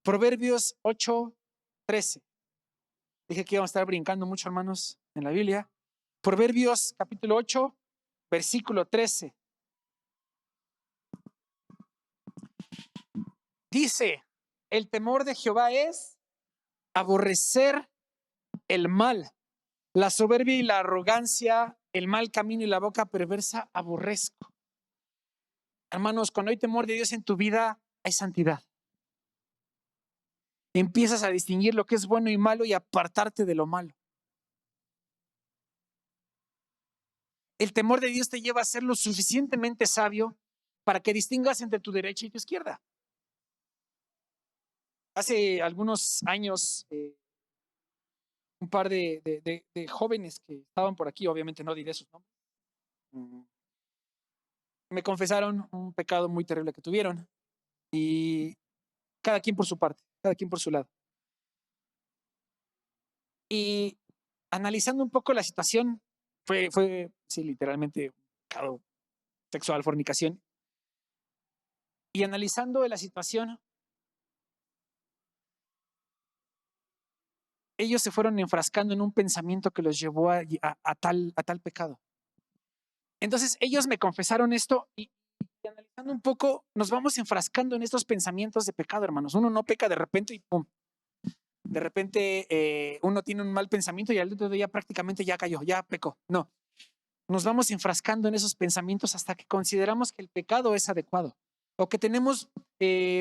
Proverbios 8:13. Dije que íbamos a estar brincando mucho, hermanos, en la Biblia. Proverbios capítulo 8, versículo 13. Dice, el temor de Jehová es aborrecer el mal, la soberbia y la arrogancia, el mal camino y la boca perversa aborrezco. Hermanos, cuando hay temor de Dios en tu vida, hay santidad. Empiezas a distinguir lo que es bueno y malo y apartarte de lo malo. El temor de Dios te lleva a ser lo suficientemente sabio para que distingas entre tu derecha y tu izquierda. Hace algunos años, un par de jóvenes que estaban por aquí, obviamente no diré sus nombres, me confesaron un pecado muy terrible que tuvieron y cada quien por su parte, cada quien por su lado. Y analizando un poco la situación, fue sí, literalmente un pecado sexual, fornicación. Y analizando la situación, ellos se fueron enfrascando en un pensamiento que los llevó a tal pecado. Entonces ellos me confesaron esto y analizando un poco, nos vamos enfrascando en estos pensamientos de pecado, hermanos. Uno no peca de repente y pum. De repente uno tiene un mal pensamiento y al otro día prácticamente ya cayó, ya pecó. No, nos vamos enfrascando en esos pensamientos hasta que consideramos que el pecado es adecuado o que tenemos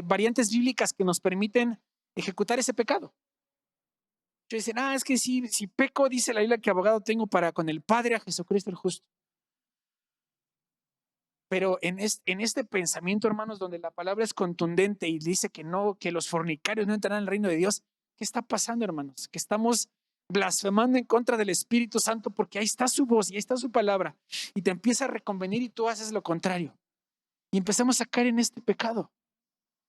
variantes bíblicas que nos permiten ejecutar ese pecado. Dicen, es que si peco, dice la Biblia que abogado tengo para con el Padre a Jesucristo el justo. Pero en este pensamiento, hermanos, donde la palabra es contundente y dice que no, que los fornicarios no entrarán al reino de Dios, ¿qué está pasando, hermanos? Que estamos blasfemando en contra del Espíritu Santo porque ahí está su voz y ahí está su palabra y te empieza a reconvenir y tú haces lo contrario. Y empezamos a caer en este pecado.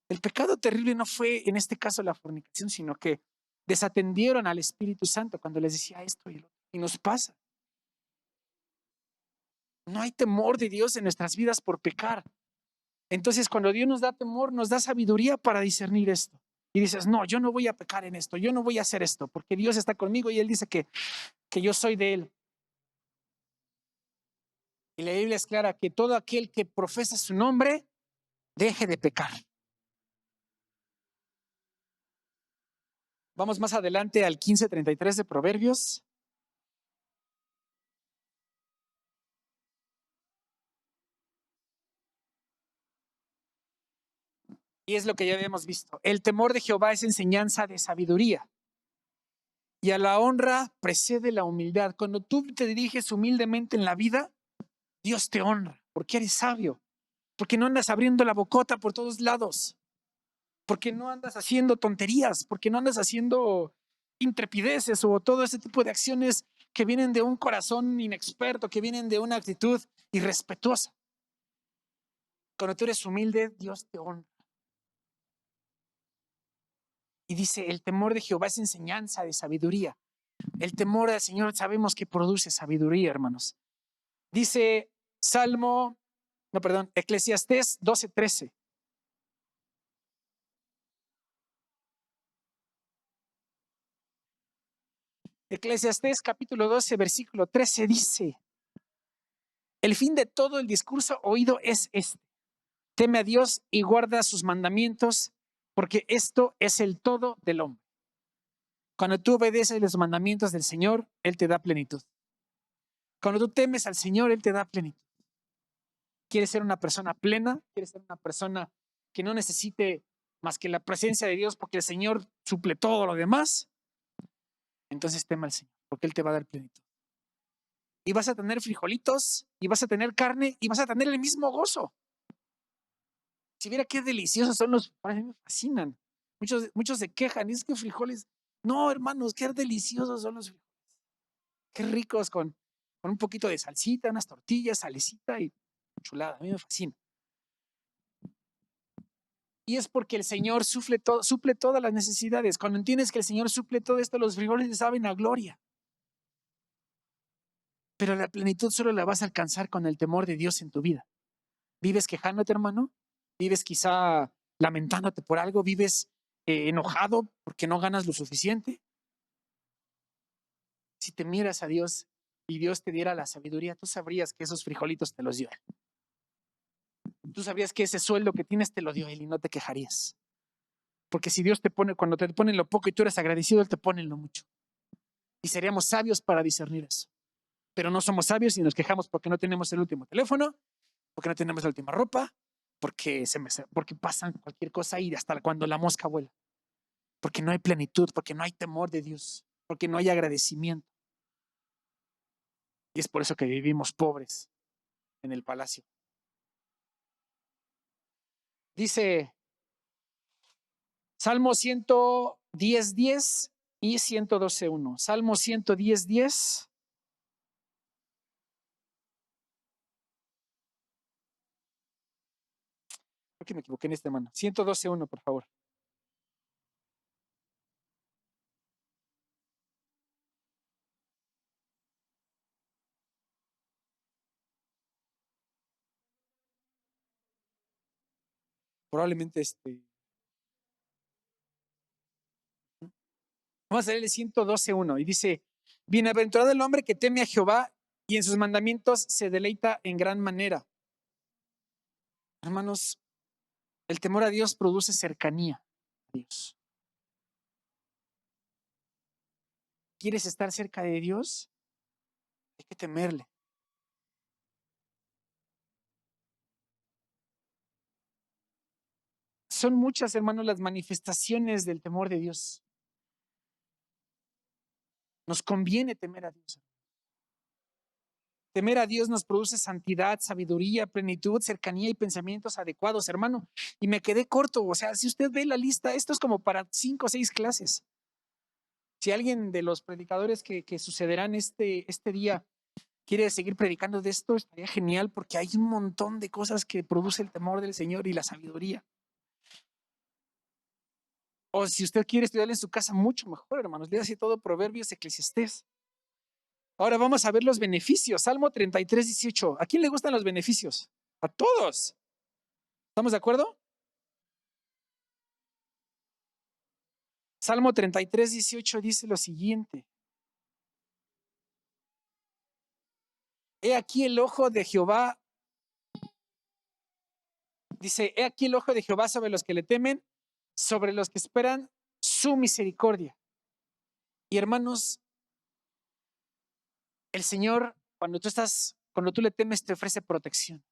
El pecado terrible no fue en este caso la fornicación, sino que desatendieron al Espíritu Santo cuando les decía esto y lo otro. Y nos pasa. No hay temor de Dios en nuestras vidas por pecar. Entonces, cuando Dios nos da temor, nos da sabiduría para discernir esto. Y dices, no, yo no voy a pecar en esto, yo no voy a hacer esto, porque Dios está conmigo y Él dice que yo soy de Él. Y la Biblia es clara que todo aquel que profesa su nombre, deje de pecar. Vamos más adelante al 15:33 de Proverbios. Y es lo que ya habíamos visto. El temor de Jehová es enseñanza de sabiduría. Y a la honra precede la humildad. Cuando tú te diriges humildemente en la vida, Dios te honra, porque eres sabio, porque no andas abriendo la bocota por todos lados, porque no andas haciendo tonterías, porque no andas haciendo intrepideces o todo ese tipo de acciones que vienen de un corazón inexperto, que vienen de una actitud irrespetuosa. Cuando tú eres humilde, Dios te honra. Y dice, el temor de Jehová es enseñanza de sabiduría. El temor al Señor sabemos que produce sabiduría, hermanos. Dice Eclesiastés 12:13. Eclesiastés capítulo 12, versículo 13 dice, el fin de todo el discurso oído es este. Teme a Dios y guarda sus mandamientos, porque esto es el todo del hombre. Cuando tú obedeces los mandamientos del Señor, Él te da plenitud. Cuando tú temes al Señor, Él te da plenitud. ¿Quieres ser una persona plena? ¿Quieres ser una persona que no necesite más que la presencia de Dios porque el Señor suple todo lo demás? Entonces teme al Señor, porque Él te va a dar plenitud. Y vas a tener frijolitos, y vas a tener carne, y vas a tener el mismo gozo. Si viera qué deliciosos son los, a mí me fascinan. Muchos se quejan, y es que frijoles, no, hermanos, qué deliciosos son los frijoles. Qué ricos con un poquito de salsita, unas tortillas, salecita y chulada. A mí me fascina. Y es porque el Señor suple todas las necesidades. Cuando entiendes que el Señor suple todo esto, los frijoles te saben a gloria. Pero la plenitud solo la vas a alcanzar con el temor de Dios en tu vida. ¿Vives quejándote, hermano? ¿Vives quizá lamentándote por algo? ¿Vives enojado porque no ganas lo suficiente? Si te miras a Dios y Dios te diera la sabiduría, tú sabrías que esos frijolitos te los dio Él. Tú sabrías que ese sueldo que tienes te lo dio Él y no te quejarías. Porque si Dios te pone, cuando te pone lo poco y tú eres agradecido, Él te pone lo mucho. Y seríamos sabios para discernir eso. Pero no somos sabios y nos quejamos porque no tenemos el último teléfono, porque no tenemos la última ropa, porque pasan cualquier cosa y hasta cuando la mosca vuela. Porque no hay plenitud, porque no hay temor de Dios, porque no hay agradecimiento. Y es por eso que vivimos pobres en el palacio. Dice Salmo 110:10 y 112:1. Salmo 110:10. Creo que me equivoqué en este, hermano. 112:1, por favor. Probablemente Vamos a leer el 112:1 y dice, bienaventurado el hombre que teme a Jehová y en sus mandamientos se deleita en gran manera. Hermanos, el temor a Dios produce cercanía a Dios. ¿Quieres estar cerca de Dios? Hay que temerle. Son muchas, hermanos, las manifestaciones del temor de Dios. Nos conviene temer a Dios. Temer a Dios nos produce santidad, sabiduría, plenitud, cercanía y pensamientos adecuados, hermano. Y me quedé corto. O sea, si usted ve la lista, esto es como para 5 o 6 clases. Si alguien de los predicadores que sucederán este día quiere seguir predicando de esto, estaría genial porque hay un montón de cosas que produce el temor del Señor y la sabiduría. O si usted quiere estudiar en su casa, mucho mejor, hermanos. Léase todo Proverbios, Eclesiastés. Ahora vamos a ver los beneficios. Salmo 33:18. ¿A quién le gustan los beneficios? A todos. ¿Estamos de acuerdo? Salmo 33, 18 dice lo siguiente. He aquí el ojo de Jehová, dice, he aquí el ojo de Jehová sobre los que le temen, sobre los que esperan su misericordia. Y hermanos, el Señor, cuando tú le temes, te ofrece protección.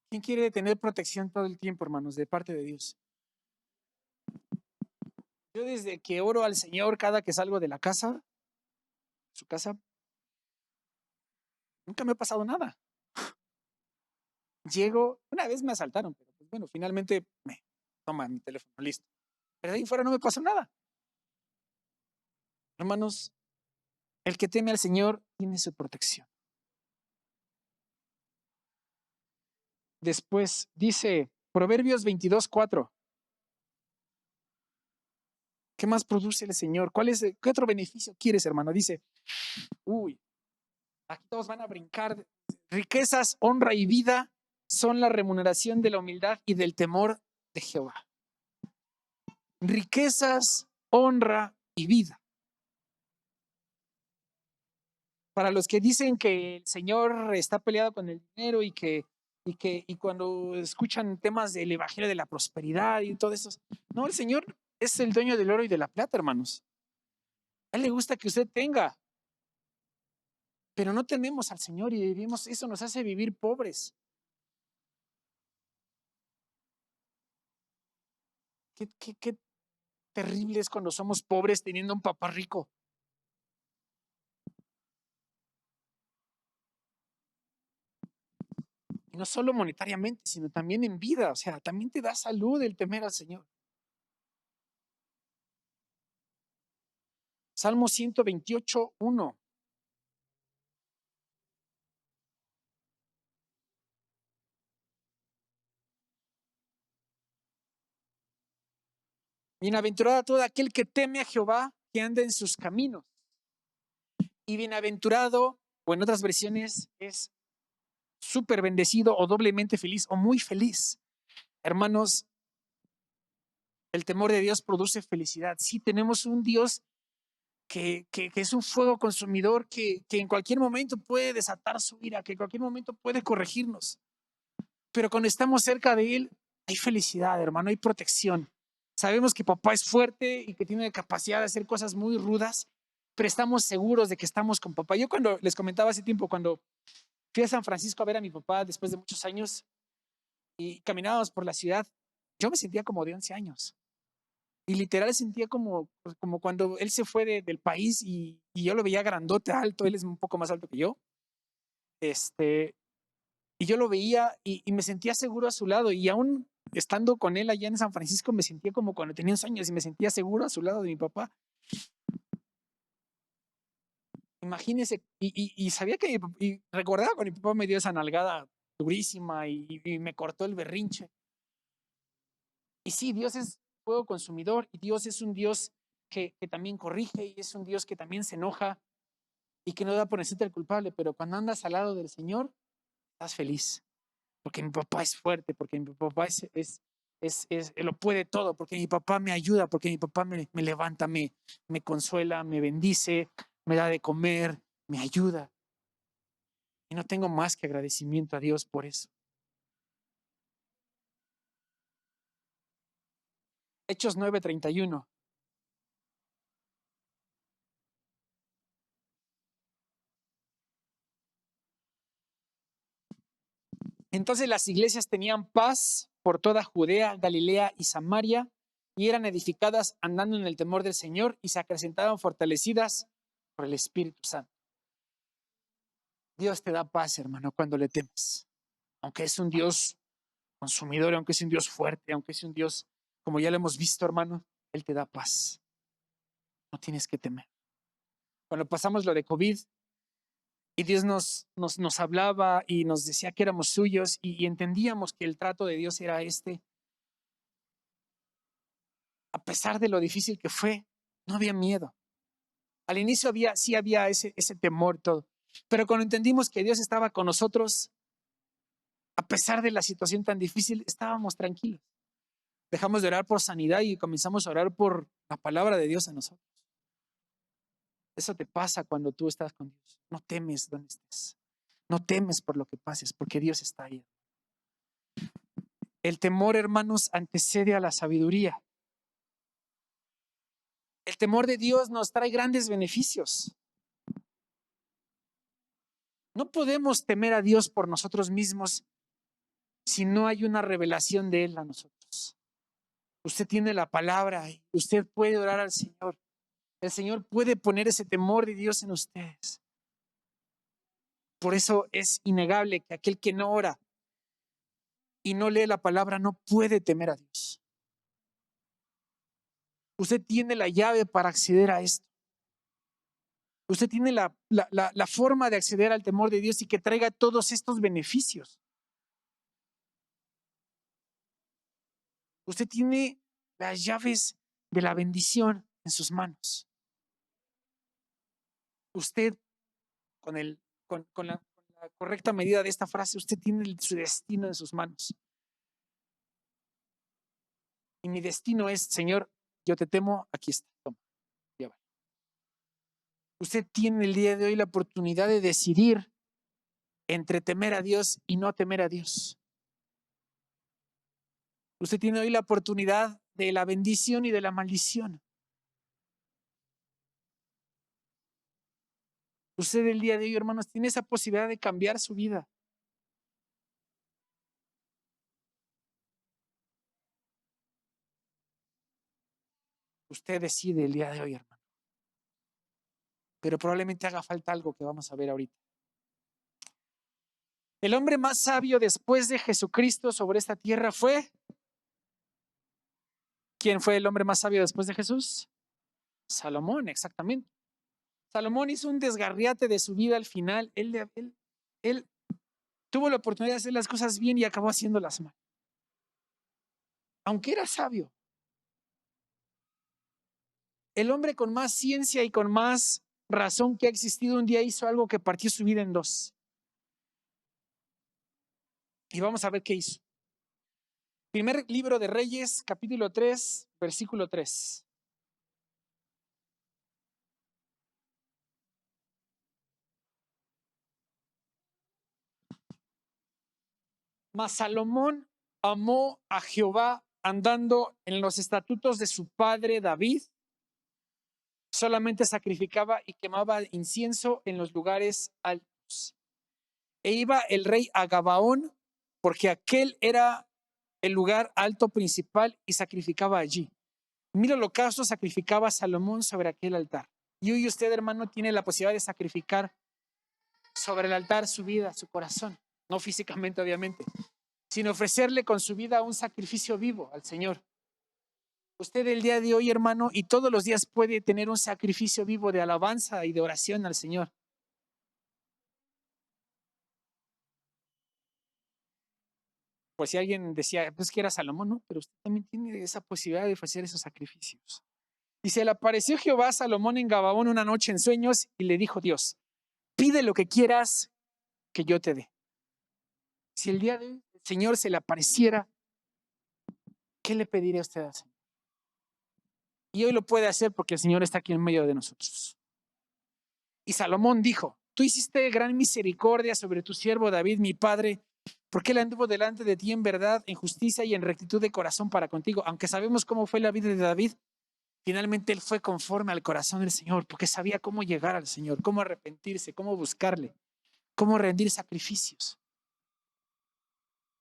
¿Quién quiere tener protección todo el tiempo, hermanos, de parte de Dios? Yo desde que oro al Señor cada que salgo de la casa, su casa, nunca me ha pasado nada. Llego, una vez me asaltaron, pero pues bueno, finalmente me toman mi teléfono, listo. Pero de ahí fuera no me pasó nada. Hermanos, el que teme al Señor tiene su protección. Después dice Proverbios 22, 4. ¿Qué más produce el Señor? ¿Qué otro beneficio quieres, hermano? Dice, aquí todos van a brincar. Riquezas, honra y vida son la remuneración de la humildad y del temor de Jehová. Riquezas, honra y vida. Para los que dicen que el Señor está peleado con el dinero y cuando escuchan temas del evangelio de la prosperidad y todo eso, no, el Señor es el dueño del oro y de la plata, hermanos. A Él le gusta que usted tenga, pero no tememos al Señor y vivimos, eso nos hace vivir pobres. Qué terrible es cuando somos pobres teniendo un papá rico. Y no solo monetariamente, sino también en vida. O sea, también te da salud el temer al Señor. Salmo 128, 1. Bienaventurado todo aquel que teme a Jehová, que anda en sus caminos. Y bienaventurado, o en otras versiones, es súper bendecido o doblemente feliz o muy feliz. Hermanos, el temor de Dios produce felicidad. Sí, tenemos un Dios que es un fuego consumidor que en cualquier momento puede desatar su ira, que en cualquier momento puede corregirnos. Pero cuando estamos cerca de Él, hay felicidad, hermano, hay protección. Sabemos que papá es fuerte y que tiene la capacidad de hacer cosas muy rudas, pero estamos seguros de que estamos con papá. Yo cuando les comentaba hace tiempo, cuando fui a San Francisco a ver a mi papá después de muchos años y caminábamos por la ciudad, yo me sentía como de 11 años. Y literal sentía como cuando él se fue del país y yo lo veía grandote, alto, él es un poco más alto que yo. Y yo lo veía y me sentía seguro a su lado. Y aún estando con él allá en San Francisco, me sentía como cuando tenía 11 años y me sentía seguro a su lado de mi papá. Imagínense, y sabía que y recordaba cuando mi papá me dio esa nalgada durísima y me cortó el berrinche. Y sí, Dios es fuego consumidor y Dios es un Dios que también corrige y es un Dios que también se enoja y que no da por decirte el culpable, pero cuando andas al lado del Señor, estás feliz. Porque mi papá es fuerte, porque mi papá lo puede todo, porque mi papá me ayuda, porque mi papá me levanta, me consuela, me bendice, me da de comer, me ayuda. Y no tengo más que agradecimiento a Dios por eso. Hechos 9:31. Entonces las iglesias tenían paz por toda Judea, Galilea y Samaria, y eran edificadas andando en el temor del Señor y se acrecentaban fortalecidas por el Espíritu Santo. Dios te da paz, hermano, cuando le temes. Aunque es un Dios consumidor, aunque es un Dios fuerte, aunque es un Dios, como ya lo hemos visto, hermano, Él te da paz. No tienes que temer. Cuando pasamos lo de COVID y Dios nos hablaba y nos decía que éramos suyos y entendíamos que el trato de Dios era a pesar de lo difícil que fue, no había miedo. Al inicio sí había ese temor, todo. Pero cuando entendimos que Dios estaba con nosotros, A pesar de la situación tan difícil, estábamos tranquilos. Dejamos de orar por sanidad y comenzamos a orar por la palabra de Dios a nosotros. Eso te pasa cuando tú estás con Dios. No temes donde estés. No temes por lo que pases, porque Dios está ahí. El temor, hermanos, antecede a la sabiduría. El temor de Dios nos trae grandes beneficios. No podemos temer a Dios por nosotros mismos si no hay una revelación de Él a nosotros. Usted tiene la palabra y usted puede orar al Señor. El Señor puede poner ese temor de Dios en ustedes. Por eso es innegable que aquel que no ora y no lee la palabra no puede temer a Dios. Usted tiene la llave para acceder a esto. Usted tiene la forma de acceder al temor de Dios y que traiga todos estos beneficios. Usted tiene las llaves de la bendición en sus manos. Usted, con la correcta medida de esta frase, usted tiene su destino en sus manos. Y mi destino es, Señor, yo te temo, aquí está. Toma, ya va. Usted tiene el día de hoy la oportunidad de decidir entre temer a Dios y no temer a Dios. Usted tiene hoy la oportunidad de la bendición y de la maldición. Usted el día de hoy, hermanos, tiene esa posibilidad de cambiar su vida. Usted decide el día de hoy, hermano. Pero probablemente haga falta algo que vamos a ver ahorita. El hombre más sabio después de Jesucristo sobre esta tierra fue. ¿Quién fue el hombre más sabio después de Jesús? Salomón, exactamente. Salomón hizo un desgarriate de su vida al final. Él tuvo la oportunidad de hacer las cosas bien y acabó haciéndolas mal. Aunque era sabio. El hombre con más ciencia y con más razón que ha existido un día hizo algo que partió su vida en dos. Y vamos a ver qué hizo. Primer libro de Reyes, capítulo 3, versículo 3. Mas Salomón amó a Jehová andando en los estatutos de su padre David. Solamente sacrificaba y quemaba incienso en los lugares altos. E iba el rey a Gabaón, porque aquel era el lugar alto principal, y sacrificaba allí. 1000 holocaustos sacrificaba Salomón sobre aquel altar. Y hoy usted, hermano, tiene la posibilidad de sacrificar sobre el altar su vida, su corazón. No físicamente, obviamente, sino ofrecerle con su vida un sacrificio vivo al Señor. Usted el día de hoy, hermano, y todos los días puede tener un sacrificio vivo de alabanza y de oración al Señor. Pues si alguien decía, pues que era Salomón, no, pero usted también tiene esa posibilidad de ofrecer esos sacrificios. Y se le apareció Jehová a Salomón en Gabaón una noche en sueños y le dijo Dios, pide lo que quieras que yo te dé. Si el día de hoy el Señor se le apareciera, ¿qué le pediré a usted al Señor? Y hoy lo puede hacer porque el Señor está aquí en medio de nosotros. Y Salomón dijo, tú hiciste gran misericordia sobre tu siervo David, mi padre, porque él anduvo delante de ti en verdad, en justicia y en rectitud de corazón para contigo. Aunque sabemos cómo fue la vida de David, finalmente él fue conforme al corazón del Señor, porque sabía cómo llegar al Señor, cómo arrepentirse, cómo buscarle, cómo rendir sacrificios.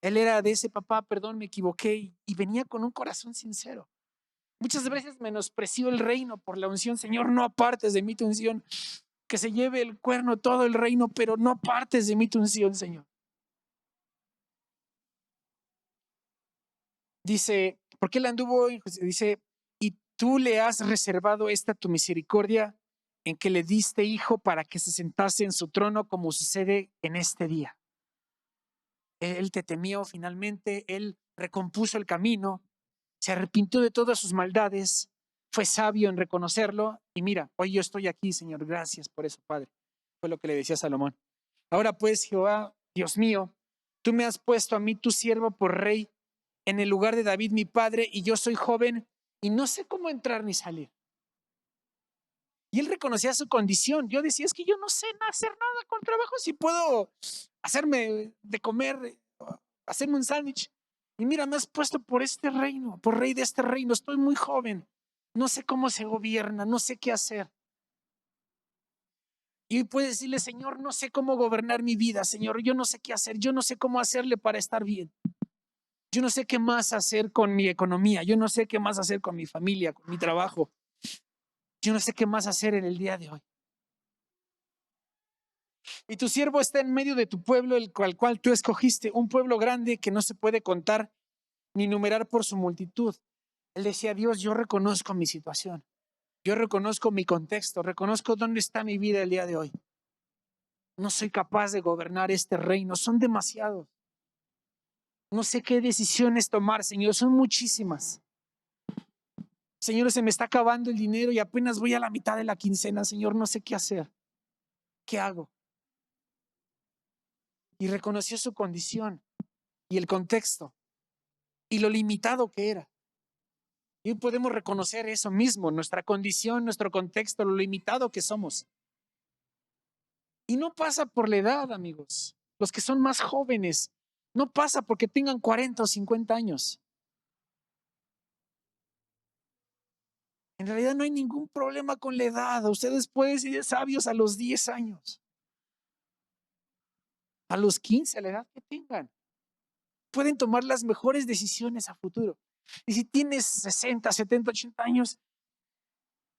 Él era de ese papá, perdón, me equivoqué, y venía con un corazón sincero. Muchas veces menospreció el reino por la unción. Señor, no apartes de mí tu unción. Que se lleve el cuerno todo el reino, pero no apartes de mí tu unción, Señor. Dice, porque él anduvo, dice, y tú le has reservado esta tu misericordia en que le diste hijo para que se sentase en su trono como sucede en este día. Él te temió finalmente, él recompuso el camino, se arrepintió de todas sus maldades, fue sabio en reconocerlo y mira, hoy yo estoy aquí, Señor, gracias por eso, Padre. Fue lo que le decía Salomón. Ahora pues, Jehová, Dios mío, Tú me has puesto a mí, tu siervo, por rey en el lugar de David, mi padre, y yo soy joven y no sé cómo entrar ni salir. Y él reconocía su condición. Yo decía, es que yo no sé hacer nada con trabajo, si puedo hacerme de comer, hacerme un sándwich. Y mira, me has puesto por este reino, por rey de este reino. Estoy muy joven. No sé cómo se gobierna, no sé qué hacer. Y hoy puedes decirle, Señor, no sé cómo gobernar mi vida, Señor. Yo no sé qué hacer. Yo no sé cómo hacerle para estar bien. Yo no sé qué más hacer con mi economía. Yo no sé qué más hacer con mi familia, con mi trabajo. Yo no sé qué más hacer en el día de hoy. Y tu siervo está en medio de tu pueblo, el cual tú escogiste, un pueblo grande que no se puede contar ni numerar por su multitud. Él decía, Dios, yo reconozco mi situación. Yo reconozco mi contexto. Reconozco dónde está mi vida el día de hoy. No soy capaz de gobernar este reino. Son demasiados. No sé qué decisiones tomar, Señor. Son muchísimas. Señor, se me está acabando el dinero y apenas voy a la mitad de la quincena. Señor, no sé qué hacer. ¿Qué hago? Y reconoció su condición y el contexto y lo limitado que era. Y hoy podemos reconocer eso mismo, nuestra condición, nuestro contexto, lo limitado que somos. Y no pasa por la edad, amigos. Los que son más jóvenes, no pasa porque tengan 40 o 50 años. En realidad no hay ningún problema con la edad. Ustedes pueden ser sabios a los 10 años, a los 15, a la edad que tengan. Pueden tomar las mejores decisiones a futuro. Y si tienes 60, 70, 80 años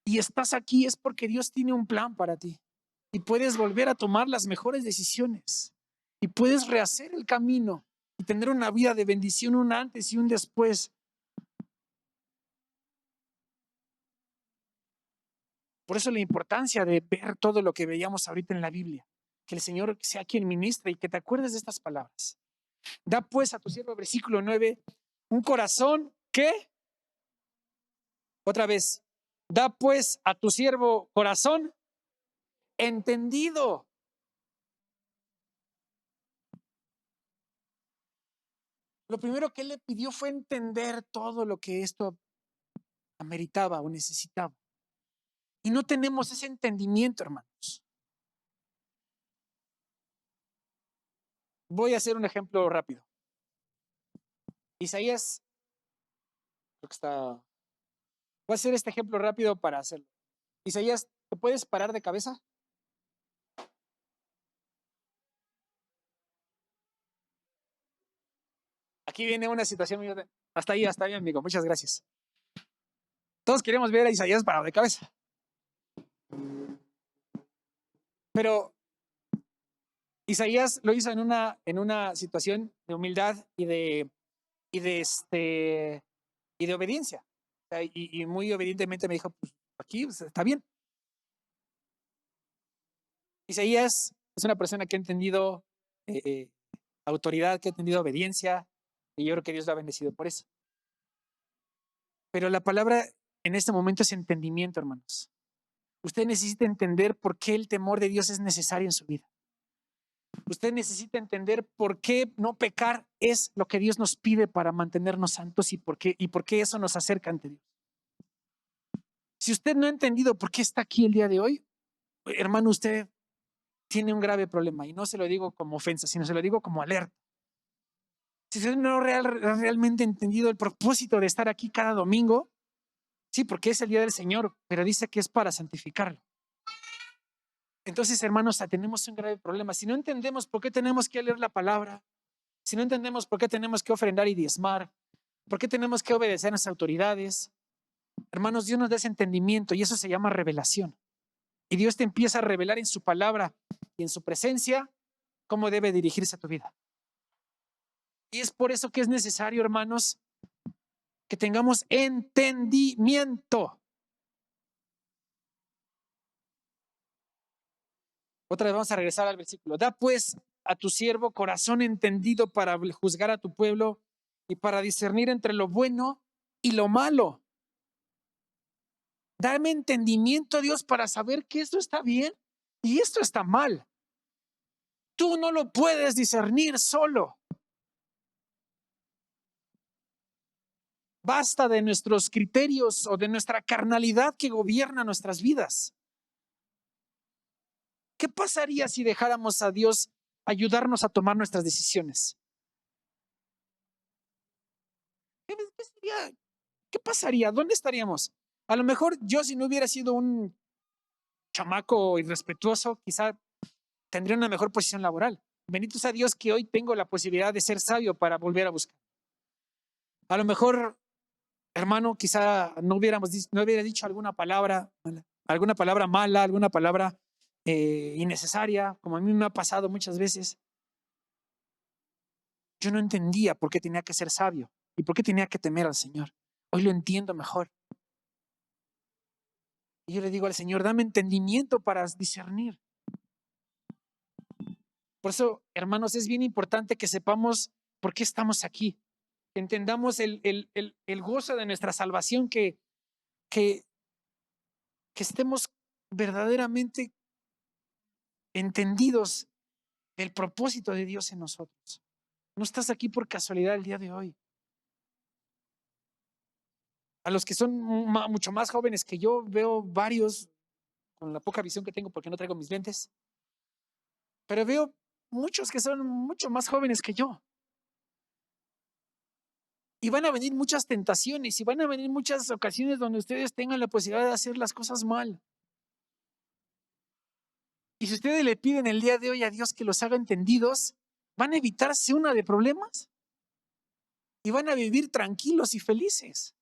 y estás aquí, es porque Dios tiene un plan para ti. Y puedes volver a tomar las mejores decisiones. Y puedes rehacer el camino y tener una vida de bendición, un antes y un después. Por eso la importancia de ver todo lo que veíamos ahorita en la Biblia. Que el Señor sea quien ministre y que te acuerdes de estas palabras. Da pues a tu siervo, versículo 9, un corazón que, otra vez, da pues a tu siervo corazón entendido. Lo primero que él le pidió fue entender todo lo que esto ameritaba o necesitaba. Y no tenemos ese entendimiento, hermanos. Voy a hacer un ejemplo rápido. Isaías, creo que está. Voy a hacer este ejemplo rápido para hacerlo. Isaías, ¿te puedes parar de cabeza? Aquí viene una situación muy. Hasta ahí, amigo. Muchas gracias. Todos queremos ver a Isaías parado de cabeza. Pero Isaías lo hizo en una situación de humildad y de obediencia. O sea, y muy obedientemente me dijo, pues aquí pues, está bien. Isaías es una persona que ha entendido autoridad, que ha entendido obediencia, y yo creo que Dios lo ha bendecido por eso. Pero la palabra en este momento es entendimiento, hermanos. Usted necesita entender por qué el temor de Dios es necesario en su vida. Usted necesita entender por qué no pecar es lo que Dios nos pide para mantenernos santos y por qué eso nos acerca ante Dios. Si usted no ha entendido por qué está aquí el día de hoy, hermano, usted tiene un grave problema. Y no se lo digo como ofensa, sino se lo digo como alerta. Si usted no ha realmente entendido el propósito de estar aquí cada domingo, sí, porque es el día del Señor, pero dice que es para santificarlo. Entonces, hermanos, tenemos un grave problema. Si no entendemos por qué tenemos que leer la palabra, si no entendemos por qué tenemos que ofrendar y diezmar, por qué tenemos que obedecer a las autoridades, hermanos, Dios nos da ese entendimiento y eso se llama revelación. Y Dios te empieza a revelar en su palabra y en su presencia cómo debe dirigirse a tu vida. Y es por eso que es necesario, hermanos, que tengamos entendimiento. Otra vez vamos a regresar al versículo. Da pues a tu siervo corazón entendido para juzgar a tu pueblo y para discernir entre lo bueno y lo malo. Dame entendimiento, Dios, para saber que esto está bien y esto está mal. Tú no lo puedes discernir solo. Basta de nuestros criterios o de nuestra carnalidad que gobierna nuestras vidas. ¿Qué pasaría si dejáramos a Dios ayudarnos a tomar nuestras decisiones? ¿Qué pasaría? ¿Dónde estaríamos? A lo mejor yo, si no hubiera sido un chamaco irrespetuoso, quizá tendría una mejor posición laboral. Bendito sea Dios que hoy tengo la posibilidad de ser sabio para volver a buscar. A lo mejor, hermano, quizá no hubiera dicho alguna palabra mala, alguna palabra innecesaria, como a mí me ha pasado muchas veces. Yo no entendía por qué tenía que ser sabio y por qué tenía que temer al Señor. Hoy lo entiendo mejor. Y yo le digo al Señor, dame entendimiento para discernir. Por eso, hermanos, es bien importante que sepamos por qué estamos aquí. Que entendamos el gozo de nuestra salvación, que estemos verdaderamente entendidos del propósito de Dios en nosotros. No estás aquí por casualidad el día de hoy. A los que son mucho más jóvenes que yo, veo varios, con la poca visión que tengo porque no traigo mis lentes, pero veo muchos que son mucho más jóvenes que yo. Y van a venir muchas tentaciones y van a venir muchas ocasiones donde ustedes tengan la posibilidad de hacer las cosas mal. Y si ustedes le piden el día de hoy a Dios que los haga entendidos, van a evitarse una de problemas y van a vivir tranquilos y felices.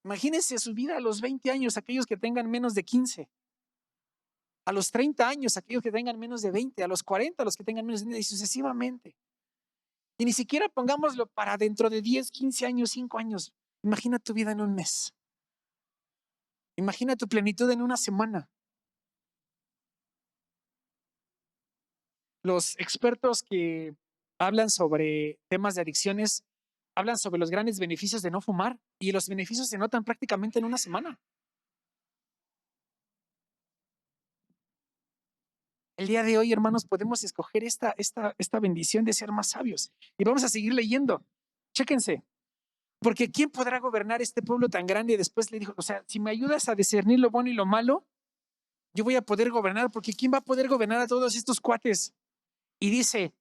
Imagínense su vida a los 20 años, aquellos que tengan menos de 15. A los 30 años, aquellos que tengan menos de 20. A los 40, los que tengan menos de 20 y sucesivamente. Y ni siquiera pongámoslo para dentro de 10, 15 años, 5 años. Imagina tu vida en un mes. Imagina tu plenitud en una semana. Los expertos que hablan sobre temas de adicciones hablan sobre los grandes beneficios de no fumar y los beneficios se notan prácticamente en una semana. El día de hoy, hermanos, podemos escoger esta bendición de ser más sabios. Y vamos a seguir leyendo. Chéquense. Porque ¿quién podrá gobernar este pueblo tan grande? Y después le dijo, o sea, si me ayudas a discernir lo bueno y lo malo, yo voy a poder gobernar, porque ¿quién va a poder gobernar a todos estos cuates? Y dice,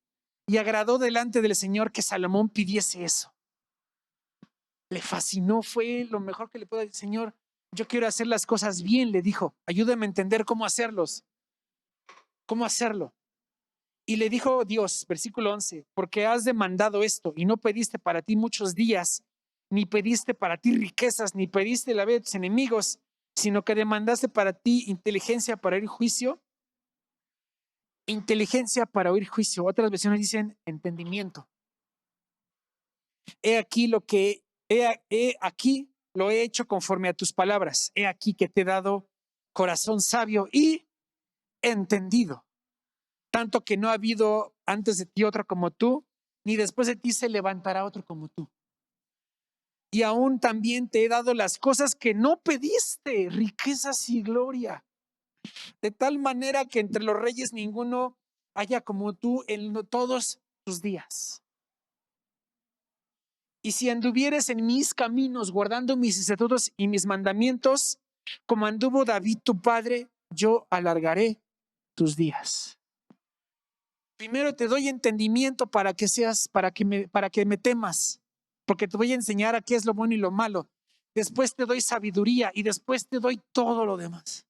y agradó delante del Señor que Salomón pidiese eso. Le fascinó, fue lo mejor que le pudo decir. Señor, yo quiero hacer las cosas bien, le dijo, ayúdame a entender cómo hacerlos, cómo hacerlo. Y le dijo Dios, versículo 11, porque has demandado esto y no pediste para ti muchos días, ni pediste para ti riquezas, ni pediste la vida de tus enemigos, sino que demandaste para ti inteligencia para oír juicio. Inteligencia para oír juicio. Otras versiones dicen entendimiento. He aquí lo he hecho conforme a tus palabras. He aquí que te he dado corazón sabio y entendido. Tanto que no ha habido antes de ti otro como tú, ni después de ti se levantará otro como tú. Y aún también te he dado las cosas que no pediste, riquezas y gloria. De tal manera que entre los reyes ninguno haya como tú en todos tus días. Y si anduvieres en mis caminos, guardando mis estatutos y mis mandamientos, como anduvo David tu padre, yo alargaré tus días. Primero te doy entendimiento para que me temas, porque te voy a enseñar a qué es lo bueno y lo malo. Después te doy sabiduría y después te doy todo lo demás.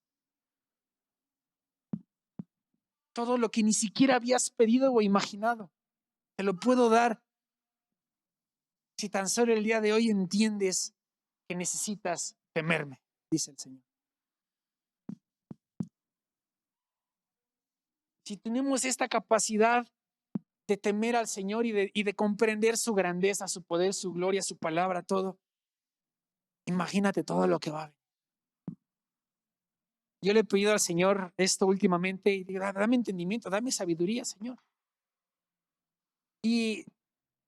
Todo lo que ni siquiera habías pedido o imaginado, te lo puedo dar. Si tan solo el día de hoy entiendes que necesitas temerme, dice el Señor. Si tenemos esta capacidad de temer al Señor y de comprender su grandeza, su poder, su gloria, su palabra, todo, imagínate todo lo que va a haber. Yo le he pedido al Señor esto últimamente y digo, dame entendimiento, dame sabiduría, Señor. Y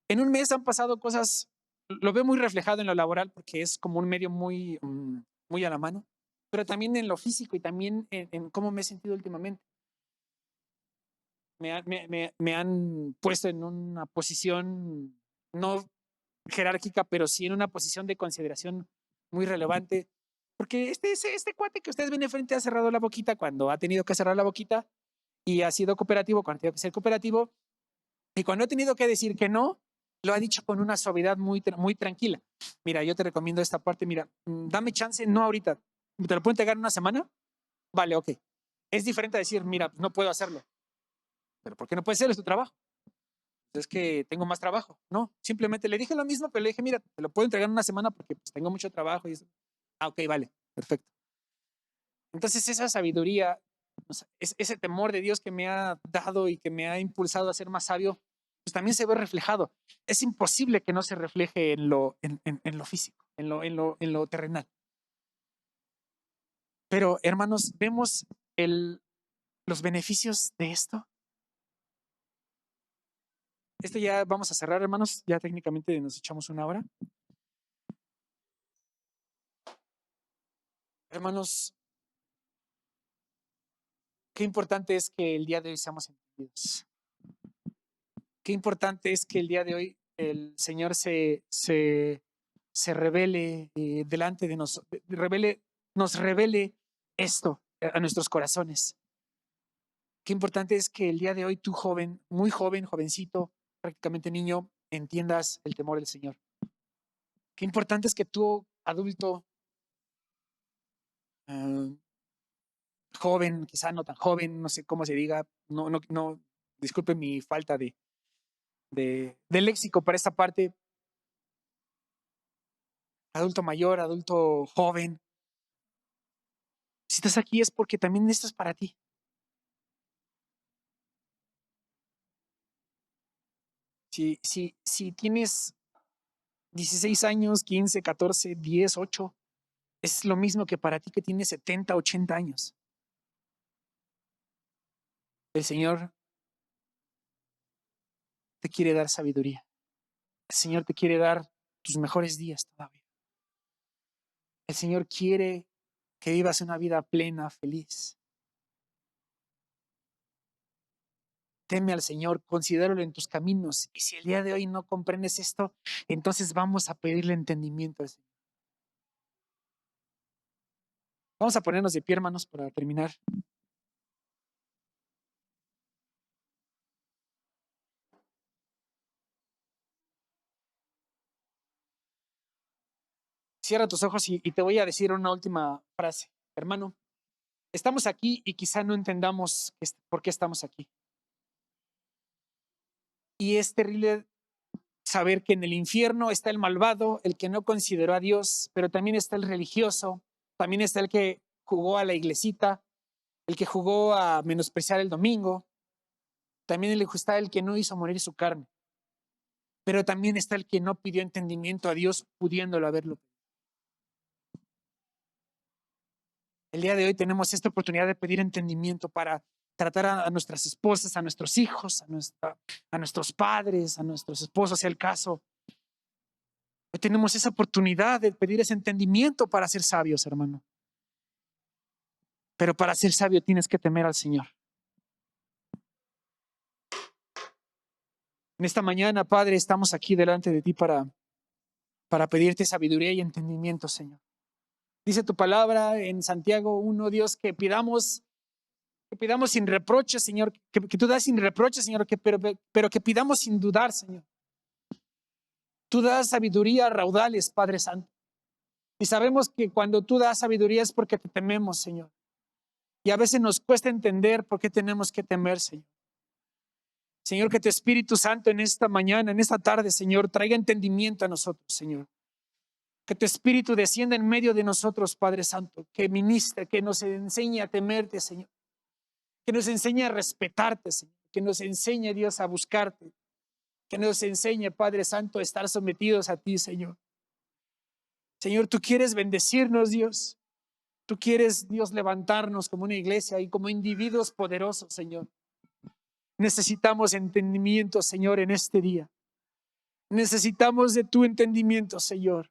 en un mes han pasado cosas, lo veo muy reflejado en lo laboral porque es como un medio muy a la mano, pero también en lo físico y también en cómo me he sentido últimamente. Me han puesto en una posición no jerárquica, pero sí en una posición de consideración muy relevante. Porque este cuate que ustedes ven de frente ha cerrado la boquita cuando ha tenido que cerrar la boquita y ha sido cooperativo cuando ha tenido que ser cooperativo. Y cuando ha tenido que decir que no, lo ha dicho con una suavidad muy tranquila. Mira, yo te recomiendo esta parte. Mira, dame chance, no ahorita. ¿Te lo puedo entregar en una semana? Vale, ok. Es diferente a decir, mira, no puedo hacerlo. ¿Pero por qué no puede ser? Es tu trabajo. Es que tengo más trabajo. No, simplemente le dije lo mismo, pero le dije, mira, te lo puedo entregar en una semana porque pues, tengo mucho trabajo. Y eso. Ah, ok, vale, perfecto. Entonces esa sabiduría, o sea, ese temor de Dios que me ha dado y que me ha impulsado a ser más sabio, pues también se ve reflejado. Es imposible que no se refleje en en lo físico, en lo terrenal. Pero hermanos, vemos los beneficios de esto. Esto ya vamos a cerrar, hermanos. Ya técnicamente nos echamos una hora. Hermanos, qué importante es que el día de hoy seamos entendidos. Qué importante es que el día de hoy el Señor se revele delante de nosotros, nos revele esto a nuestros corazones. Qué importante es que el día de hoy tú joven, muy joven, jovencito, prácticamente niño, entiendas el temor del Señor. Qué importante es que tú, adulto, joven, quizá no tan joven, no sé cómo se diga, no, disculpe mi falta de léxico para esta parte, adulto mayor, adulto joven. Si estás aquí es porque también esto es para ti. Si tienes 16 años, 15, 14, 10, 8, es lo mismo que para ti que tienes 70, 80 años. El Señor te quiere dar sabiduría. El Señor te quiere dar tus mejores días todavía. El Señor quiere que vivas una vida plena, feliz. Teme al Señor, considéralo en tus caminos. Y si el día de hoy no comprendes esto, entonces vamos a pedirle entendimiento al Señor. Vamos a ponernos de pie, hermanos, para terminar. Cierra tus ojos y te voy a decir una última frase. Hermano, estamos aquí y quizá no entendamos por qué estamos aquí. Y es terrible saber que en el infierno está el malvado, el que no consideró a Dios, pero también está el religioso, también está el que jugó a la iglesita, el que jugó a menospreciar el domingo, también está el que no hizo morir su carne, pero también está el que no pidió entendimiento a Dios pudiéndolo haberlo. El día de hoy tenemos esta oportunidad de pedir entendimiento para tratar a nuestras esposas, a nuestros hijos, a nuestros padres, a nuestros esposos, si es el caso. Hoy tenemos esa oportunidad de pedir ese entendimiento para ser sabios, hermano. Pero para ser sabio tienes que temer al Señor. En esta mañana, Padre, estamos aquí delante de ti para pedirte sabiduría y entendimiento, Señor. Dice tu palabra en Santiago 1, Dios, que pidamos sin reproche, Señor, que tú das sin reproche, Señor, pero que pidamos sin dudar, Señor. Tú das sabiduría a raudales, Padre Santo. Y sabemos que cuando tú das sabiduría es porque te tememos, Señor. Y a veces nos cuesta entender por qué tenemos que temer, Señor. Señor, que tu Espíritu Santo en esta mañana, en esta tarde, Señor, traiga entendimiento a nosotros, Señor. Que tu Espíritu descienda en medio de nosotros, Padre Santo, que ministre, que nos enseñe a temerte, Señor. Que nos enseñe a respetarte, Señor. Que nos enseñe, Dios, a buscarte. Que nos enseñe, Padre Santo, a estar sometidos a ti, Señor. Señor, tú quieres bendecirnos, Dios. Tú quieres, Dios, levantarnos como una iglesia y como individuos poderosos, Señor. Necesitamos entendimiento, Señor, en este día. Necesitamos de tu entendimiento, Señor.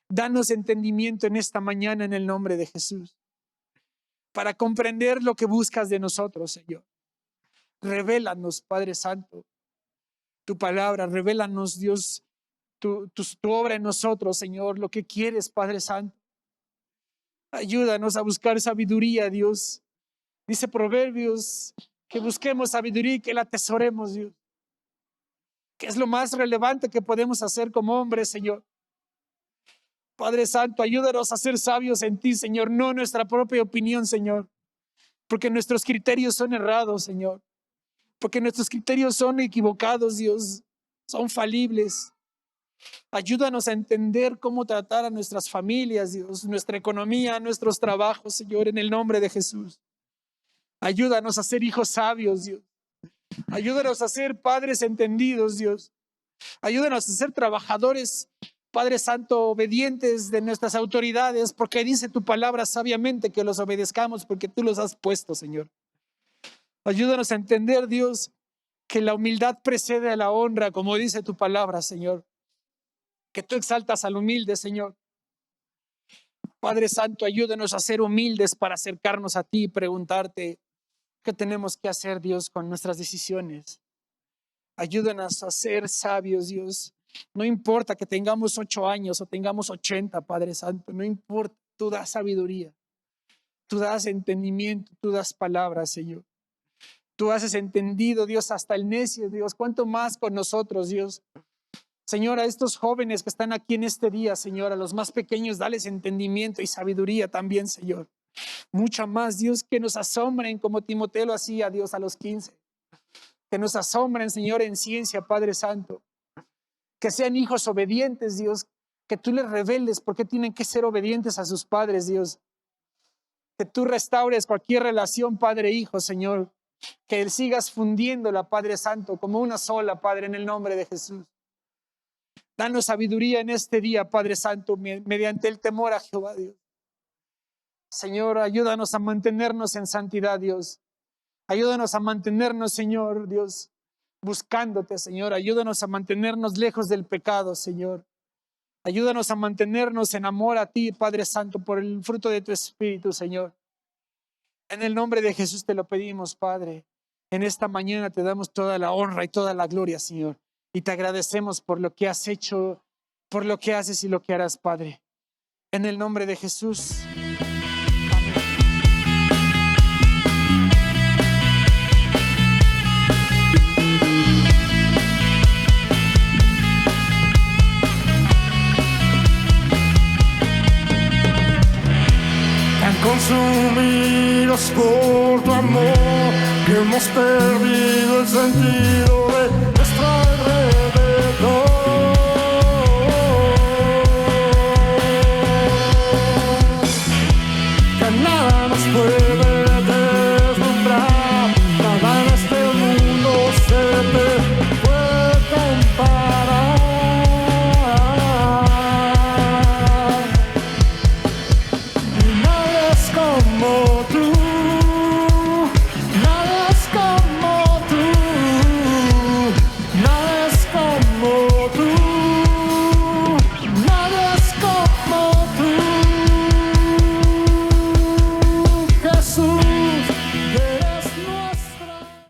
Danos entendimiento en esta mañana en el nombre de Jesús, para comprender lo que buscas de nosotros, Señor. Revélanos, Padre Santo, tu palabra, revélanos, Dios, tu obra en nosotros, Señor, lo que quieres, Padre Santo. Ayúdanos a buscar sabiduría, Dios. Dice Proverbios que busquemos sabiduría y que la atesoremos, Dios. Que es lo más relevante que podemos hacer como hombres, Señor. Padre Santo, ayúdanos a ser sabios en ti, Señor, no nuestra propia opinión, Señor. Porque nuestros criterios son errados, Señor. Porque nuestros criterios son equivocados, Dios. Son falibles. Ayúdanos a entender cómo tratar a nuestras familias, Dios, nuestra economía, nuestros trabajos, Señor, en el nombre de Jesús. Ayúdanos a ser hijos sabios, Dios. Ayúdanos a ser padres entendidos, Dios. Ayúdanos a ser trabajadores, Padre Santo, obedientes de nuestras autoridades, porque dice tu palabra sabiamente que los obedezcamos porque tú los has puesto, Señor. Ayúdanos a entender, Dios, que la humildad precede a la honra, como dice tu palabra, Señor. Que tú exaltas al humilde, Señor. Padre Santo, ayúdanos a ser humildes para acercarnos a ti y preguntarte qué tenemos que hacer, Dios, con nuestras decisiones. Ayúdanos a ser sabios, Dios. No importa que tengamos 8 años o tengamos 80, Padre Santo, no importa. Tú das sabiduría, tú das entendimiento, tú das palabras, Señor. Tú haces entendido, Dios, hasta el necio, Dios. ¿Cuánto más con nosotros, Dios? Señor, a estos jóvenes que están aquí en este día, Señor, a los más pequeños, dales entendimiento y sabiduría también, Señor. Mucha más, Dios, que nos asombren como Timoteo lo hacía, Dios, a los 15. Que nos asombren, Señor, en ciencia, Padre Santo. Que sean hijos obedientes, Dios. Que tú les reveles por qué tienen que ser obedientes a sus padres, Dios. Que tú restaures cualquier relación, Padre-Hijo, Señor. Que sigas fundiéndola, Padre Santo, como una sola, Padre, en el nombre de Jesús. Danos sabiduría en este día, Padre Santo, mediante el temor a Jehová, Dios. Señor, ayúdanos a mantenernos en santidad, Dios. Ayúdanos a mantenernos, Señor, Dios, buscándote, Señor. Ayúdanos a mantenernos lejos del pecado, Señor. Ayúdanos a mantenernos en amor a ti, Padre Santo, por el fruto de tu Espíritu, Señor. En el nombre de Jesús te lo pedimos, Padre. En esta mañana te damos toda la honra y toda la gloria, Señor. Y te agradecemos por lo que has hecho, por lo que haces y lo que harás, Padre. En el nombre de Jesús. Tan consumidos por tu amor que hemos perdido el sentido